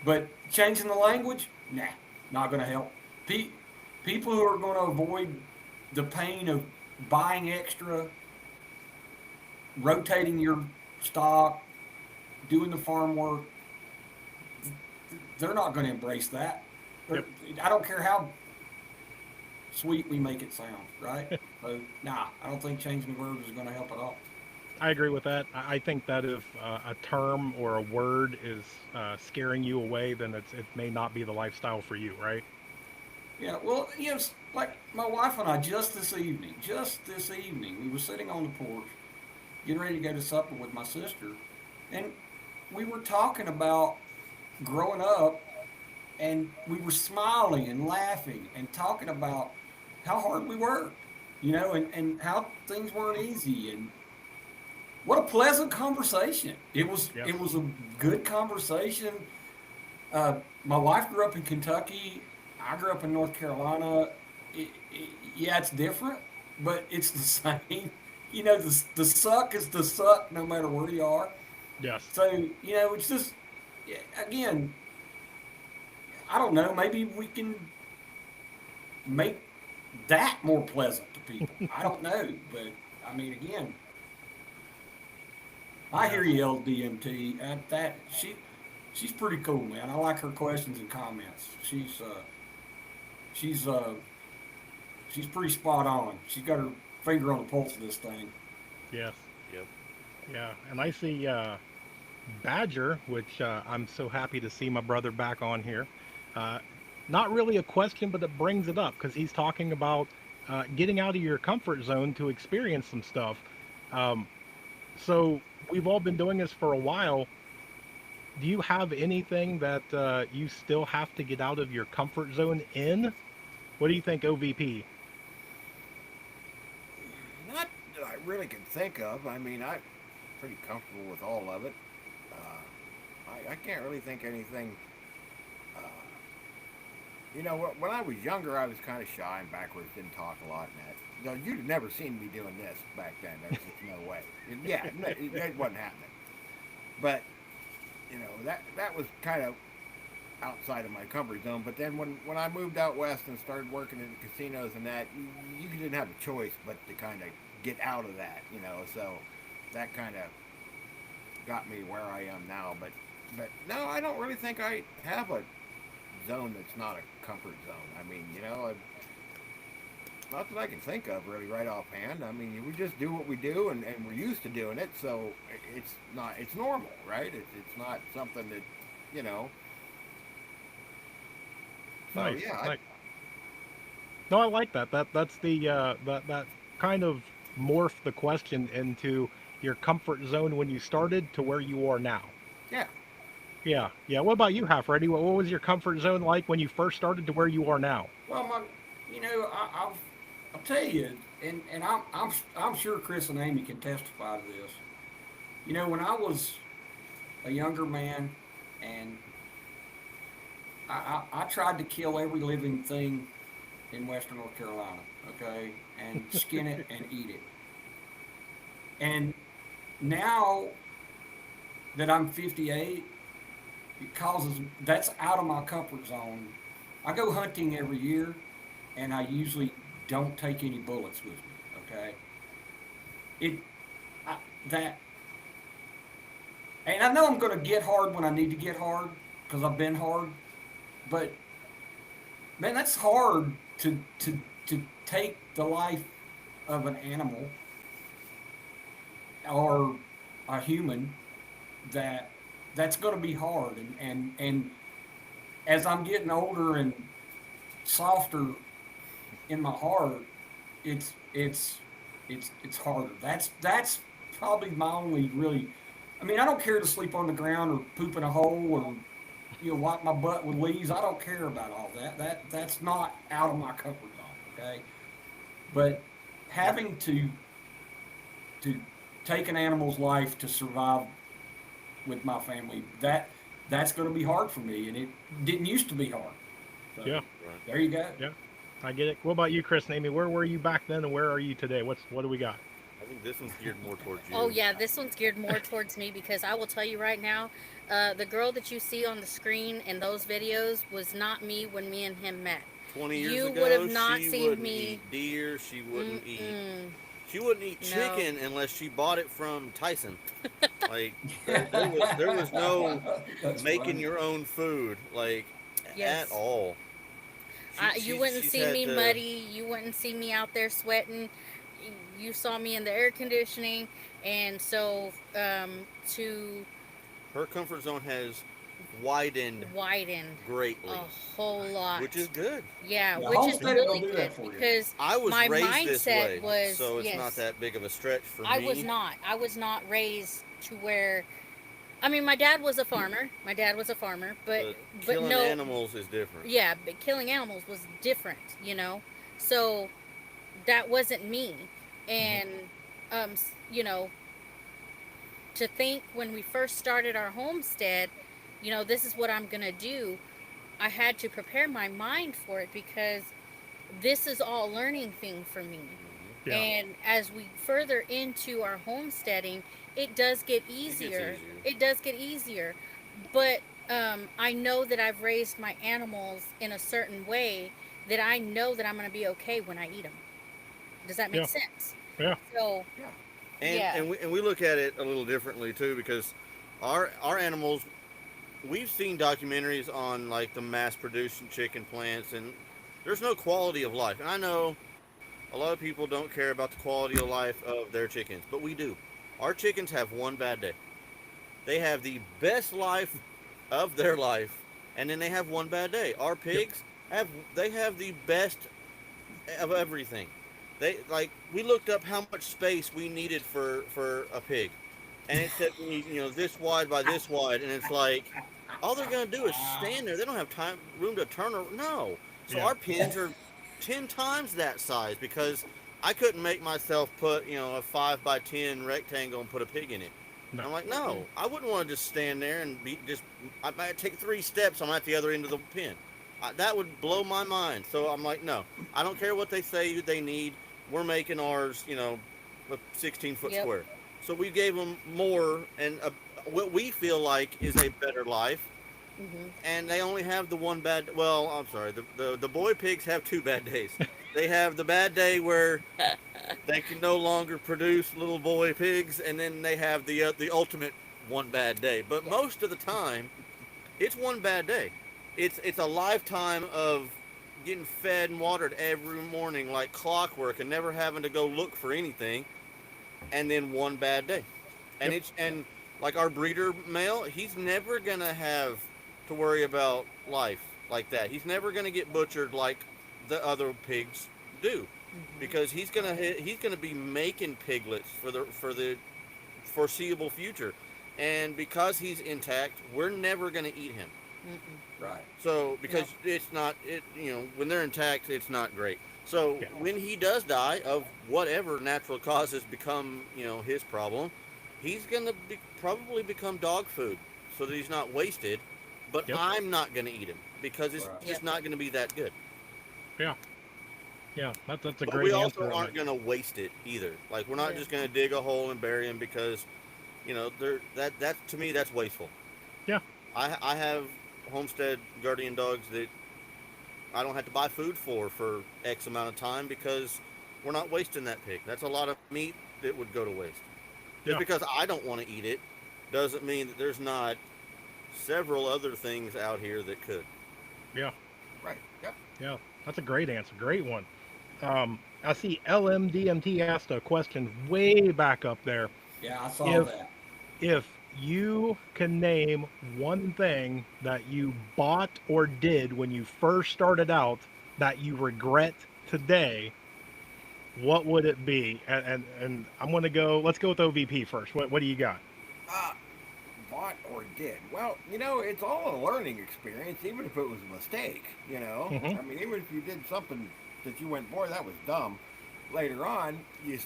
but changing the language, nah, not going to help. People who are going to avoid the pain of buying extra, rotating your stock, doing the farm work, they're not going to embrace that. Yep. I don't care how sweet we make it sound, right? So, nah, I don't think changing the verbs is going to help at all. I agree with that. I think that if a term or a word is scaring you away, then it may not be the lifestyle for you, right? Yeah, well, yes, like my wife and I just this evening, we were sitting on the porch, getting ready to go to supper with my sister, and we were talking about growing up, and we were smiling and laughing and talking about how hard we worked, and how things weren't easy, and what a pleasant conversation. It was a good conversation. My wife grew up in Kentucky. I grew up in North Carolina. Yeah, it's different, but it's the same. The suck is the suck no matter where you are. Yes. So, it's just, again, I don't know, maybe we can make that more pleasant to people. I don't know, but, I mean, again, I hear you, LDMT. She's pretty cool, man. I like her questions and comments. She's pretty spot on. She's got her finger on the pulse of this thing. Yes. Yep. Yeah, and I see Badger, which I'm so happy to see my brother back on here. Not really a question, but it brings it up because he's talking about getting out of your comfort zone to experience some stuff. So we've all been doing this for a while. Do you have anything that you still have to get out of your comfort zone in? What do you think, OVP? Not that I really can think of. I mean, I'm pretty comfortable with all of it. I can't really think anything. When I was younger, I was kind of shy and backwards, didn't talk a lot. And that, you'd never seen me doing this back then. There's just no way. Yeah, it wasn't happening. But that was kind of outside of my comfort zone. But then when I moved out west and started working in the casinos and that, you didn't have a choice but to kind of get out of that, So that kind of got me where I am now. But no, I don't really think I have a zone that's not a comfort zone. I mean, not that I can think of really right offhand. I mean, we just do what we do, and we're used to doing it, so it's normal, right? It's not something that, So, Nice. yeah. Nice. No, I like that. That's the that kind of morphed the question into your comfort zone when you started to where you are now. Yeah. Yeah. What about you, Half Ready? What was your comfort zone like when you first started to where you are now? Well, I'll tell you, and I'm sure Chris and Amy can testify to this. When I was a younger man, and I tried to kill every living thing in Western North Carolina, okay, and skin it and eat it. And now that I'm 58, that's out of my comfort zone. I go hunting every year, and I usually don't take any bullets with me. Okay. It I, that, and I know I'm going to get hard when I need to get hard because I've been hard, but man, that's hard to take the life of an animal or a human that that's going to be hard and as I'm getting older and softer in my heart, it's it's it's harder. That's probably my only really. I mean, I don't care to sleep on the ground or poop in a hole or wipe my butt with leaves. I don't care about all that. That's not out of my comfort zone. Okay, but having to take an animal's life to survive with my family, that's going to be hard for me, and it didn't used to be hard. So Yeah. there you go. Yeah. I get it. What about you, Chris and Amy? Where were you back then, and where are you today? What do we got? I think this one's geared more towards you. Oh yeah, this one's geared more towards me because I will tell you right now, the girl that you see on the screen in those videos was not me when me and him met. 20 years You ago, would have not she seen wouldn't me. eat deer. She wouldn't eat. Mm-mm. She wouldn't eat No. chicken unless she bought it from Tyson. Like there was no That's making funny. your own food like Yes. at all. You wouldn't she's see had me to- muddy. You wouldn't see me out there sweating. You saw me in the air conditioning, and so to Her comfort zone has widened widen greatly, a whole lot. which is good. Yeah, Yeah, which is homesteading really will do good that for you. because I was my raised this way, mindset was so it's yes, not that big of a stretch for I me. was not. I was not raised to where. I mean, my dad was a farmer. My dad was a farmer, but killing no. animals is different. Yeah, but killing animals was different, So that wasn't me. And you know, to think when we first started our homestead, this is what I'm going to do. I had to prepare my mind for it because this is all a learning thing for me. Yeah. And as we further into our homesteading, it does get easier. easier. It does get easier. But I know that I've raised my animals in a certain way that I know that I'm going to be okay when I eat them. Does that make Yeah. sense? Yeah. So, And yeah. and we look at it a little differently too because our animals. We've seen documentaries on like the mass-produced chicken plants, and there's no quality of life. And I know a lot of people don't care about the quality of life of their chickens, but we do. Our chickens have one bad day. They have the best life of their life, and then they have one bad day. Our pigs have the best of everything. We looked up how much space we needed for a pig, and it said we need this wide by this wide, and it's like all they're gonna do is stand there. They don't have room to turn. No, so Yeah. our pens are 10 times that size because I couldn't make myself put a 5x10 rectangle and put a pig in it. No. I'm like, no, I wouldn't want to just stand there and I might take 3 steps. I'm at the other end of the pen. That would blow my mind. So I'm like, no, I don't care what they say they need. We're making ours, a 16-foot Yep. square. So we gave them more and what we feel like is a better life. Mhm. And they only have the one bad. Well, I'm sorry. The boy pigs have 2 bad days. They have the bad day where they can no longer produce little boy pigs, and then they have the ultimate one bad day. But most of the time, it's one bad day. It's a lifetime of getting fed and watered every morning like clockwork, and never having to go look for anything, and then one bad day. And and like our breeder male, he's never gonna have to worry about life like that. He's never gonna get butchered like the other pigs do, because he's gonna be making piglets for the foreseeable future, and because he's intact, we're never gonna eat him. Right. So because it's not when they're intact, it's not great. So Yeah. when he does die of whatever natural causes become his problem, he's gonna probably become dog food so that he's not wasted. But Yep. I'm not gonna eat him because it's Right. just Yep. not gonna be that good. Yeah. That's a But great we answer. also on aren't it. gonna waste it either. Like we're not Yeah. just gonna dig a hole and bury him because that to me that's wasteful. Yeah. I have homestead guardian dogs that I don't have to buy food for X amount of time because we're not wasting that pig. That's a lot of meat that would go to waste. Just Yeah. because I don't want to eat it doesn't mean that there's not several other things out here that could. Yeah. Right. Yep. Yeah. That's a great answer. Great one. I see LMDMT asked a question way back up there. Yeah, I saw If that. if you can name one thing that you bought or did when you first started out that you regret today, what would it be? And I'm gonna go. Let's go with OVP first. What do you got? Uh, bought or did? Well, it's all a learning experience, even if it was a mistake. Hmm. I mean, even if you did something that you went, boy, that was dumb. Later on, you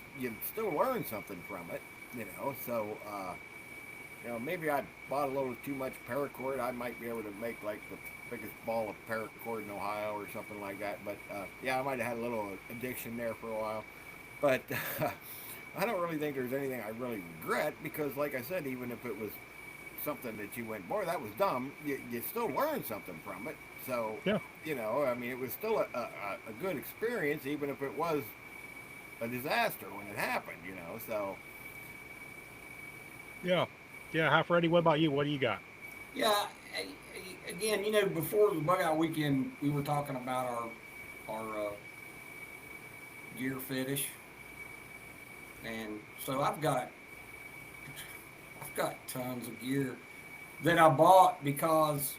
still learn something from it. So maybe I bought a little too much paracord. I might be able to make like the biggest ball of paracord in Ohio or something like that. But yeah, I might have had a little addiction there for a while. But I don't really think there's anything I really regret because, like I said, even if it was something that you went, boy, that was dumb, you still learned something from it. So, Yeah. I mean, it was still a good experience, even if it was a disaster when it happened. So, Yeah. Yeah. Half ready. What about you? What do you got? Yeah, again, before the bug out weekend, we were talking about our gear fetish, and so I've got tons of gear that I bought because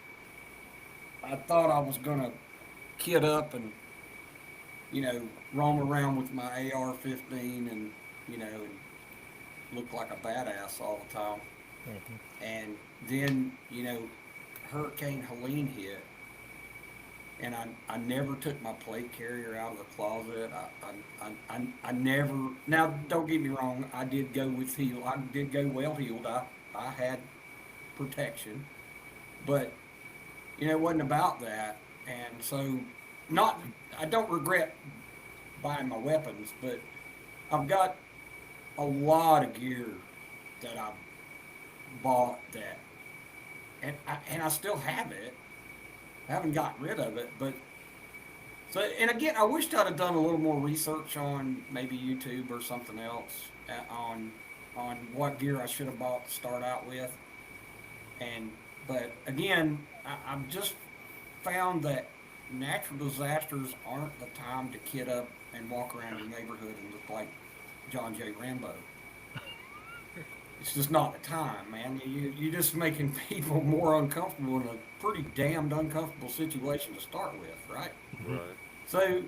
I thought I was gonna kit up and roam around with my AR-15 and look like a badass all the time. Hmm. And then Hurricane Helene hit, and I never took my plate carrier out of the closet. I never. Now, don't get me wrong. I did go with heal. I did go well healed. I had protection, but it wasn't about that. And so, not. I don't regret buying my weapons, but I've got a lot of gear that I bought that, and I still have it. I haven't got rid of it, but so, and again, I wished I'd have done a little more research on maybe YouTube or something else on what gear I should have bought to start out with. And but again, I've just found that natural disasters aren't the time to kid up and walk around your neighborhood and look like John J. Rambo. It's just not the time, man. You're just making people more uncomfortable in a pretty damned uncomfortable situation to start with, right? Right. So,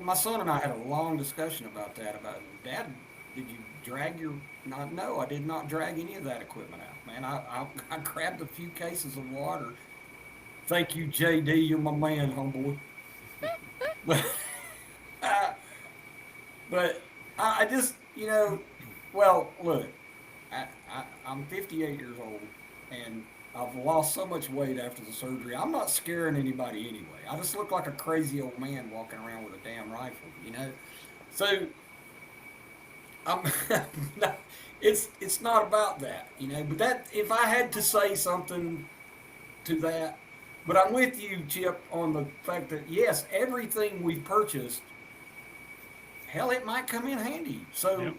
my son and I had a long discussion about that. About, Dad, did you drag your? Not, no, I did not drag any of that equipment out, man. I grabbed a few cases of water. Thank you, JD. You're my man, homeboy. But, but I just, well, look, I'm 58 years old, and I've lost so much weight after the surgery. I'm not scaring anybody anyway. I just look like a crazy old man walking around with a damn rifle. So I'm it's not about that, But that, if I had to say something to that, but I'm with you, Chip, on the fact that yes, everything we've purchased, hell, it might come in handy. So. Yep.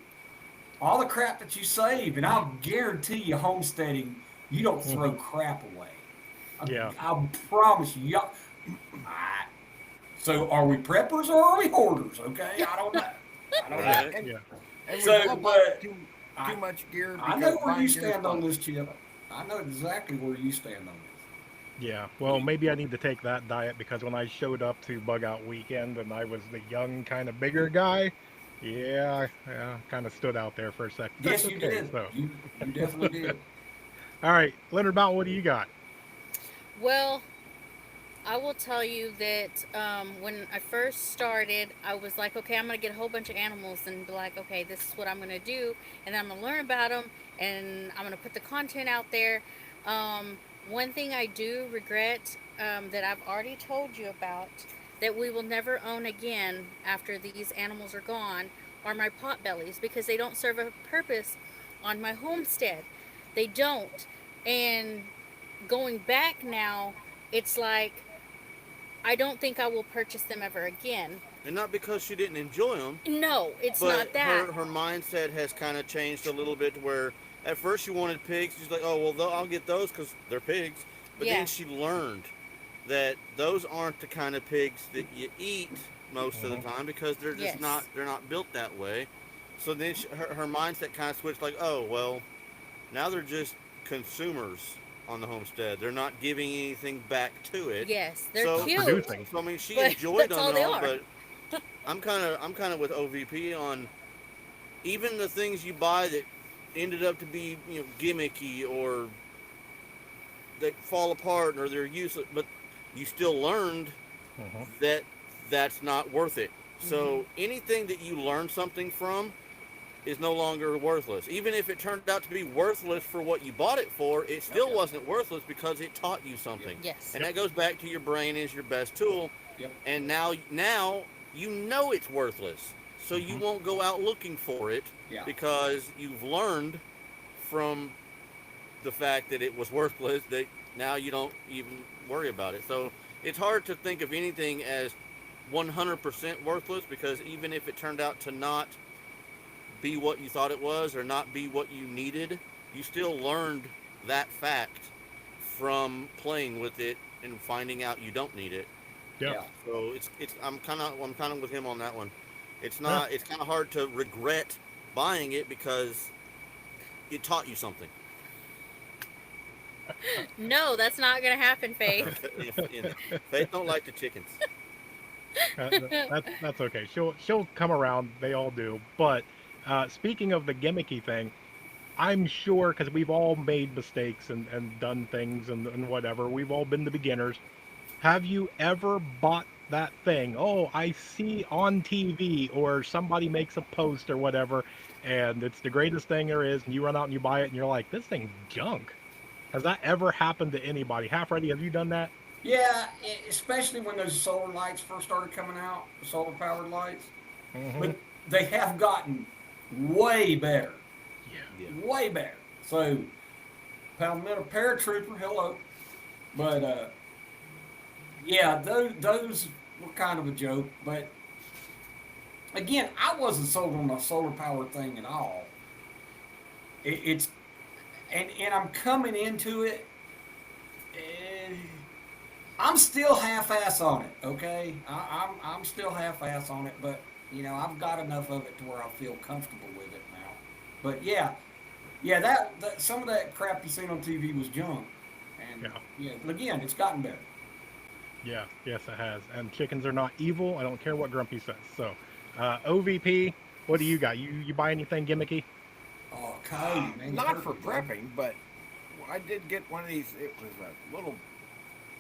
All the crap that you save, and I'll guarantee you, homesteading, you don't throw Mhm. crap away. Yeah. I promise you. So, are we preppers or are we hoarders? Okay, I don't know. I don't know. Right. and, Yeah. and So, we all bought but too I, much gear. I Because know where buying you gear is stand on fun. this, Chip. I know exactly where you stand on Yeah. Well, maybe I need to take that diet because when I showed up to Bug Out Weekend and I was the young, kind of bigger guy, yeah, kind of stood out there for a second. this. That's Yes, you okay. did. So, You definitely did. all right, Leonard Mountain, what do you got? Well, I will tell you that when I first started, I was like, okay, I'm going to get a whole bunch of animals and be like, okay, this is what I'm going to do. And then I'm going to learn about them and I'm going to put the content out there. One thing I do regret that I've already told you about that we will never own again after these animals are gone are my pot bellies because they don't serve a purpose on my homestead. They don't. And going back now, it's like I don't think I will purchase them ever again. And not because she didn't enjoy them, No, it's but not that. her mindset has kind of changed a little bit to where at first she wanted pigs. She's like, oh, well, I'll get those because they're pigs. But Yeah. then she learned that those aren't the kind of pigs that you eat most of the time because they're just Yes. they're not built that way. So then her mindset kind of switched like, oh, well, now they're just consumers on the homestead. They're not giving anything back to it. Yes, they're So, cute. producing. so I mean, she But enjoyed that's them all and they all, are. but I'm kind of with OVP on even the things you buy that ended up to be gimmicky or that fall apart or they're useless, but you still learned that that's not worth it. So anything that you learn something from is no longer worthless. Even if it turned out to be worthless for what you bought it for, it still wasn't worthless because it taught you something. Yes. And that goes back to your brain is your best tool. Yep. And now you know it's worthless. So you won't go out looking for it Yeah. because you've learned from the fact that it was worthless that now you don't even worry about it. So it's hard to think of anything as 100% worthless because even if it turned out to not be what you thought it was or not be what you needed, you still learned that fact from playing with it and finding out you don't need it. Yeah. So it's I'm kind of with him on that one. It's not it's kind of hard to regret buying it because it taught you something. No, that's not gonna happen, Faith. Faith don't like the chickens. That's okay. She'll come around. They all do. But speaking of the gimmicky thing, I'm sure because we've all made mistakes and done things and whatever. We've all been the beginners. Have you ever bought that thing? Oh, I see on TV or somebody makes a post or whatever, and it's the greatest thing there is, and you run out and you buy it, and you're like, this thing's junk. Has that ever happened to anybody? Half Ready, have you done that? Yeah, especially when those solar lights first started coming out, the solar powered lights. But they have gotten way better. Yeah. Way better. So, Palmetto Paratrooper, hello. But, yeah, those were kind of a joke. But, again, I wasn't sold on the solar power thing at all. It's, and I'm coming into it. I'm still half-ass on it, okay? I'm still half-ass on it, but I've got enough of it to where I feel comfortable with it now. But yeah, that some of that crap you seen on TV was junk, and but again, it's gotten better. Yeah, yes, it has. And chickens are not evil. I don't care what Grumpy says. So, OVP, what do you got? You buy anything gimmicky? Oh, Cody, man, Not for prepping, but I did get one of these. It was a little,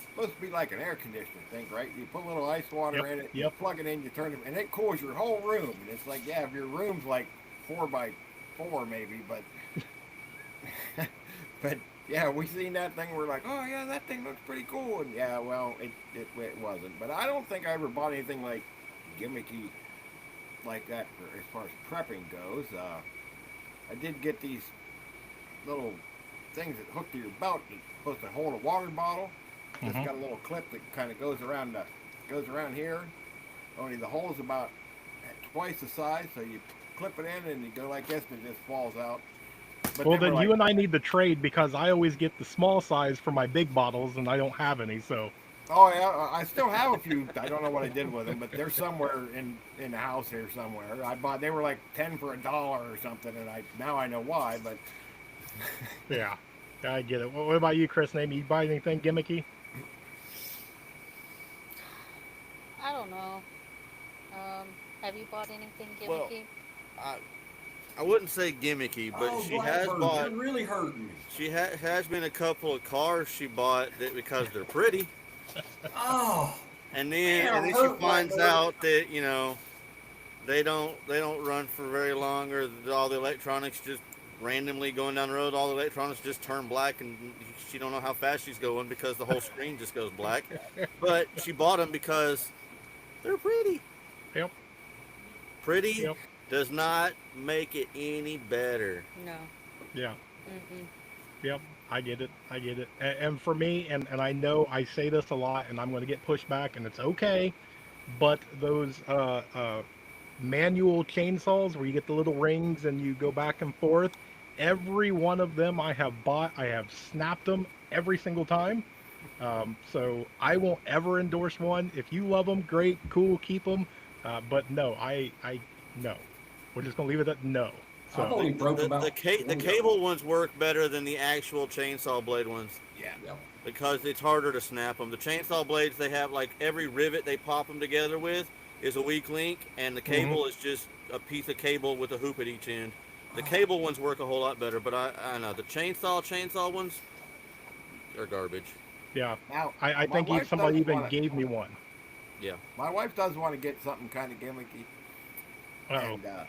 supposed to be like an air conditioner thing, right? You put a little ice water in it, you plug it in, you turn it, and it cools your whole room. And it's like, yeah, if your room's like 4x4 maybe, but but yeah, we seen that thing. We're like, oh yeah, that thing looks pretty cool. And yeah, well, it wasn't. But I don't think I ever bought anything like gimmicky like that as far as prepping goes. I did get these little things that hook to your belt. It's supposed to hold a water bottle. It's got a little clip that kind of goes around here. Only the hole's about twice the size, so you clip it in and you go like this, and it just falls out. But Well, then like, you and I need to trade because I always get the small size for my big bottles, and I don't have any. So. Oh yeah, I still have a few. I don't know what I did with them, but they're somewhere in the house here somewhere. They were like 10 for $1 or something, and now I know why. But Yeah, I get it. What about you, Chris? Amy, you buy anything gimmicky? I don't know. Have you bought anything Well, gimmicky? I wouldn't say gimmicky, but she has bought. You're really hurting me. She has been a couple of cars she bought that because they're pretty. Oh. And then she finds out that they don't run for very long, or all the electronics just randomly going down the road. All the electronics just turn black, and she don't know how fast she's going because the whole screen just goes black. But she bought them because they're pretty. Yep. Pretty does not make it any better. No. Yeah. Yep. I get it. I get it. And for me, and I know I say this a lot, and I'm going to get pushed back, and it's okay. But those manual chainsaws where you get the little rings and you go back and forth, every one of them I have bought, I have snapped them every single time. So I won't ever endorse one. If you love them, great, cool, keep them. But no, I no. We're just gonna leave it at no. I've So only broke about The cable ones work better than the actual chainsaw blade ones Yeah. Yep. because it's harder to snap them. The chainsaw blades, they have like every rivet they pop them together with is a weak link, and the cable is just a piece of cable with a hoop at each end. The cable ones work a whole lot better, but I know the chainsaw ones are garbage. yeah, Now, I my think wife somebody does even wanna- gave me one. Yeah. My wife does want to get something kind of gimmicky. Oh, And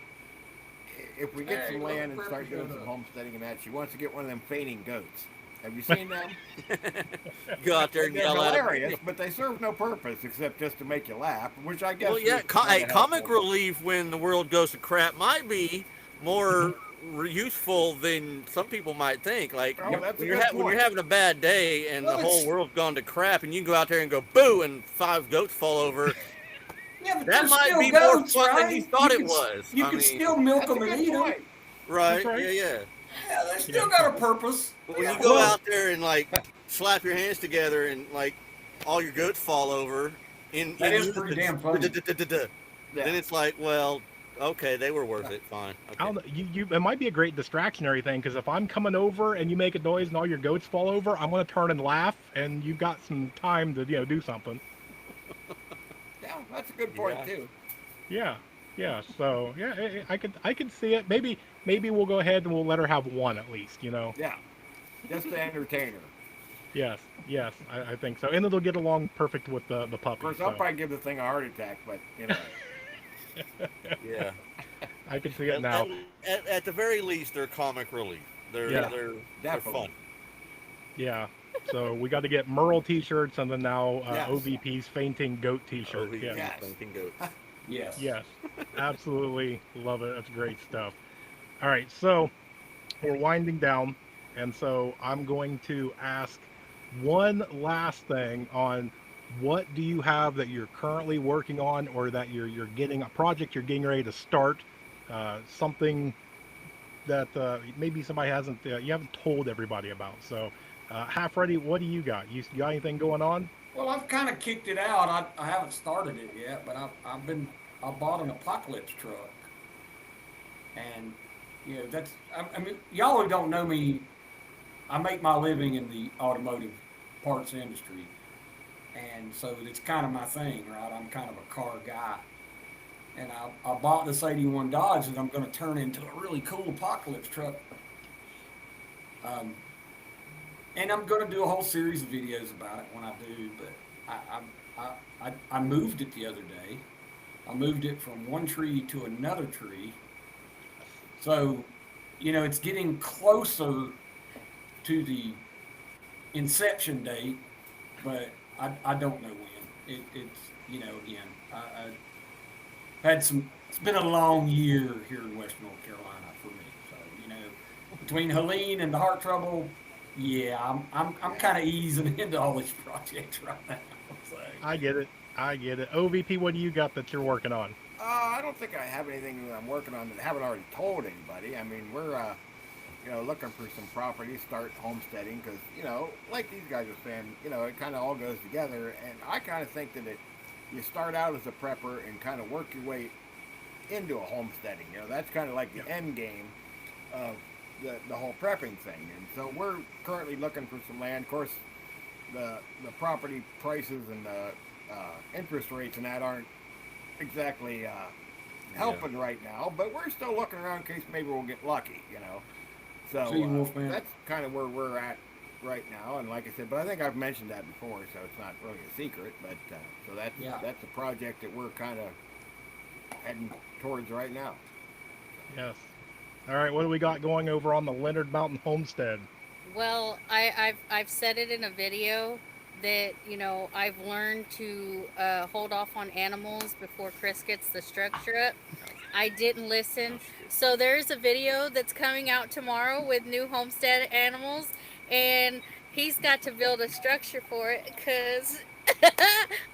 if we get Hey, some look, land and Prep start doing showed some up. homesteading and that, she wants to get one of them fainting goats. Have you seen them? Go out there and They're yell at 'em. hilarious, but they serve no purpose except just to make you laugh, which I guess. Well, yeah, is kinda comic helpful. relief when the world goes to crap might be more useful than some people might think. Like Oh, that's a when, you're good when you're point. having a bad day and Well, the whole it's- world's gone to crap, and you can go out there and go boo, and 5 goats fall over. Yeah, but That they're might still be goats, more fun right? than you thought it can, was. You I can mean, still milk That's a them and good eat them. point. right? That's right. Yeah. Yeah, they still got a purpose. But when Yeah. you go out there and like slap your hands together and like all your goats fall over That in is pretty damn funny. Then Yeah. it's like, well, okay, they were worth it. Fine. I Okay. don't know, it might be a great distractionary thing because if I'm coming over and you make a noise and all your goats fall over, I'm gonna turn and laugh, and you've got some time to do something. Yeah, that's a good point Yeah. too. Yeah, yeah. So yeah, I could see it. Maybe we'll go ahead and we'll let her have one at least. Yeah, just to entertain her. Yes, yes, I think so, and it'll get along perfect with the puppy. Of course, So I'll probably give the thing a heart attack, but Yeah. I can see it now. At the very least, they're comic relief. They're Yeah. they're Definitely. fun. Yeah. So we got to get Merle T-shirts and then now Yes. OVP's fainting goat T-shirt. Oh, Yeah. Yes. Thinking goat. Yes. Yes, absolutely love it. That's great stuff. All right, so we're winding down, and so I'm going to ask one last thing on what do you have that you're currently working on, or that you're getting a project you're getting ready to start, something that maybe somebody hasn't you haven't told everybody about. So, Half Ready, what do you got? You got anything going on? Well, I've kind of kicked it out. I haven't started it yet, but I bought an apocalypse truck, and that's I mean, y'all who don't know me, I make my living in the automotive parts industry, and so it's kind of my thing, right? I'm kind of a car guy, and I bought this '81 Dodge that I'm going to turn into a really cool apocalypse truck. And I'm going to do a whole series of videos about it when I do, but I moved it the other day. I moved it from one tree to another tree. So, it's getting closer to the inception date, but I don't know when. Again, I had it's been a long year here in West North Carolina for me. So, between Helene and the heart trouble, yeah, I'm kind of easing into all these projects right now. So. I get it. OVP, what do you got that you're working on? I don't think I have anything that I'm working on that I haven't already told anybody. I mean, we're looking for some property, start homesteading, because like these guys are saying, it kind of all goes together. And I kind of think that you start out as a prepper and kind of work your way into a homesteading. That's kind of like the end game of the whole prepping thing. And so we're currently looking for some land. Of course, the property prices and the interest rates and that aren't exactly helping right now, but we're still looking around in case maybe we'll get lucky. So See you, Wolfman. that's kind of where we're at right now. And like I said, but I think I've mentioned that before, so it's not really a secret. But so that's a project that we're kind of heading towards right now. Yes. All right, what do we got going over on the Leonard Mountain Homestead? Well, I've said it in a video that I've learned to hold off on animals before Chris gets the structure up. I didn't listen, so there's a video that's coming out tomorrow with new homestead animals, and he's got to build a structure for it because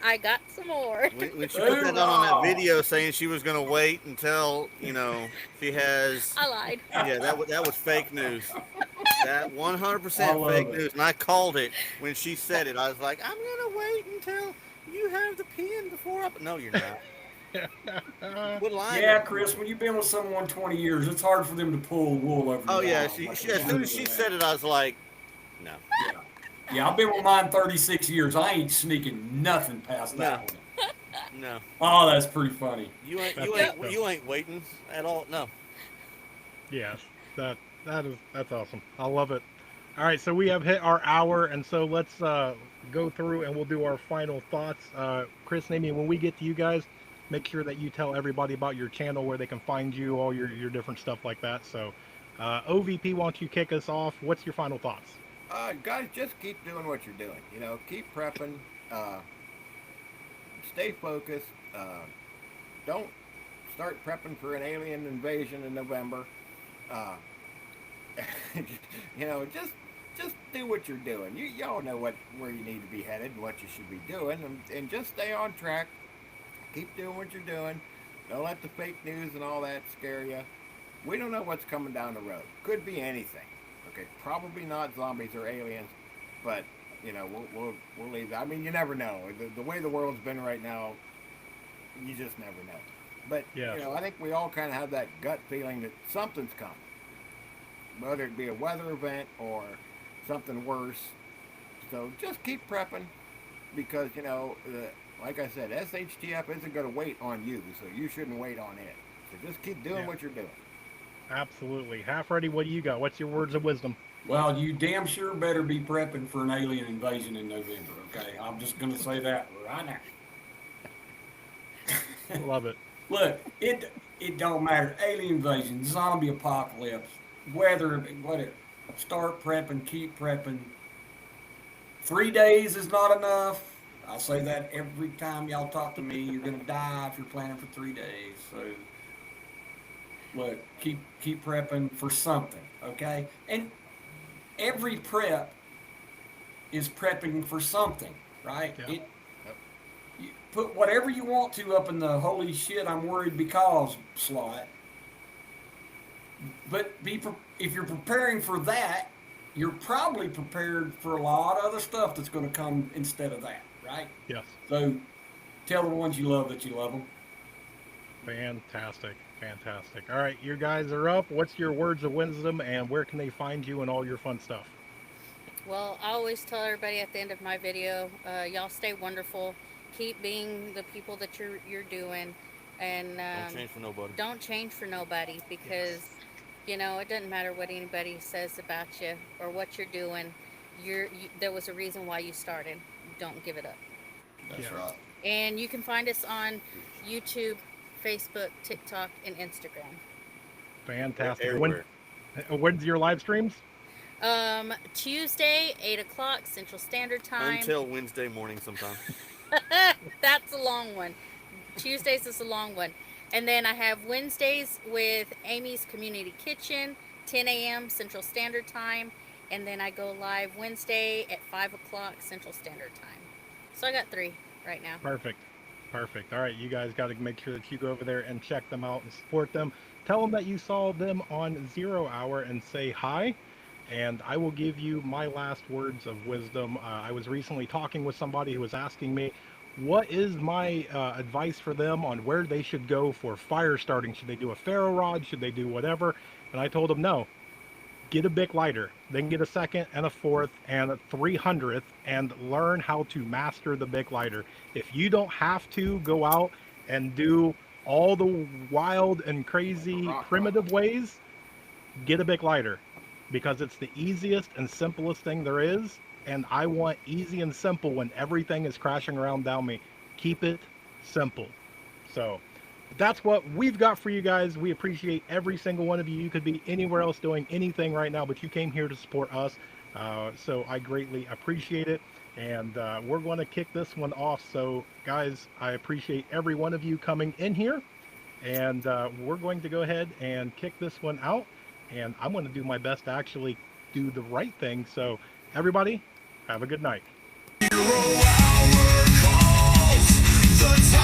I got some more. When she put that out on that video saying she was gonna wait until she has, I lied. yeah, that was fake news. That I 100% love fake it. news, and I called it when she said it. I was like, I'm gonna wait until you have the pin before I. No, you're not. Quit lying to Yeah, me. Chris, when you've been with someone 20 years, it's hard for them to pull wool over Oh your yeah, eyes. I she can as tell soon you as she that. said it, I was like, no, Yeah. Yeah, I've been with mine 36 years. I ain't sneaking nothing past no, that one. no. Oh, that's pretty funny. You ain't That's you ain't awesome. you ain't waiting at all. No. Yes, that's awesome. I love it. All right, so we have hit our hour, and so let's go through and we'll do our final thoughts. Chris and Amy, when we get to you guys, make sure that you tell everybody about your channel, where they can find you, all your different stuff like that. So, OVP, why don't you kick us off? What's your final thoughts? Guys, just keep doing what you're doing. Keep prepping. Uh, Stay focused. Don't start prepping for an alien invasion in November. Uh, just do what you're doing. Y'all know where you need to be headed and what you should be doing, and just stay on track. Keep doing what you're doing. Don't let the fake news and all that scare you. We don't know what's coming down the road. Could be anything. Okay, probably not zombies or aliens, but we'll leave that. I mean, you never know. The way the world's been right now, you just never know. But Yes. I think we all kind of have that gut feeling that something's coming, whether it be a weather event or something worse. So just keep prepping because like I said, SHTF isn't going to wait on you, so you shouldn't wait on it. So just keep doing Yeah. what you're doing. Absolutely. Half ready. What do you got? What's your words of wisdom? Well, you damn sure better be prepping for an alien invasion in November, okay? I'm just going to say that right now. Love it. Look, it don't matter. Alien invasion, zombie apocalypse, weather, whatever. Start prepping, keep prepping. 3 days is not enough. I say that every time y'all talk to me. You're gonna die if you're planning for 3 days. So, look, keep prepping for something, okay? And every prep is prepping for something, right? Yeah. You put whatever you want to up in the holy shit I'm worried because slot. But if you're preparing for that, you're probably prepared for a lot of other stuff that's going to come instead of that, right? Yes. So tell the ones you love that you love them. Fantastic. Fantastic. All right, you guys are up. What's your words of wisdom, and where can they find you and all your fun stuff? Well, I always tell everybody at the end of my video, y'all stay wonderful. Keep being the people that you're doing, and Don't change for nobody. don't change for nobody because it doesn't matter what anybody says about you or what you're doing. There was a reason why you started. Don't give it up. That's Yeah. right. And you can find us on YouTube, Facebook, TikTok, and Instagram. Fantastic. Everywhere. When's your live streams? Tuesday, 8 o'clock Central Standard Time. Until Wednesday morning sometime. That's a long one. Tuesdays is a long one. And then I have Wednesdays with Amy's Community Kitchen, 10 a.m. Central Standard Time. And then I go live Wednesday at 5 o'clock Central Standard Time. So I got 3 right now. Perfect. Perfect. All right, you guys got to make sure that you go over there and check them out and support them. Tell them that you saw them on 0 Hour and say hi. And I will give you my last words of wisdom. I was recently talking with somebody who was asking me, what is my advice for them on where they should go for fire starting? Should they do a ferro rod? Should they do whatever? And I told them, no, get a Bic lighter, then get a second and a fourth and a 300th and learn how to master the Bic lighter. If you don't have to go out and do all the wild and crazy primitive ways, get a Bic lighter because it's the easiest and simplest thing there is. And I want easy and simple when everything is crashing around down me. Keep it simple. So that's what we've got for you guys. We appreciate every single one of you. You could be anywhere else doing anything right now, but you came here to support us. So I greatly appreciate it. And we're going to kick this one off. So guys, I appreciate every one of you coming in here. And we're going to go ahead and kick this one out. And I'm going to do my best to actually do the right thing. So everybody, have a good night. 0 hour calls, the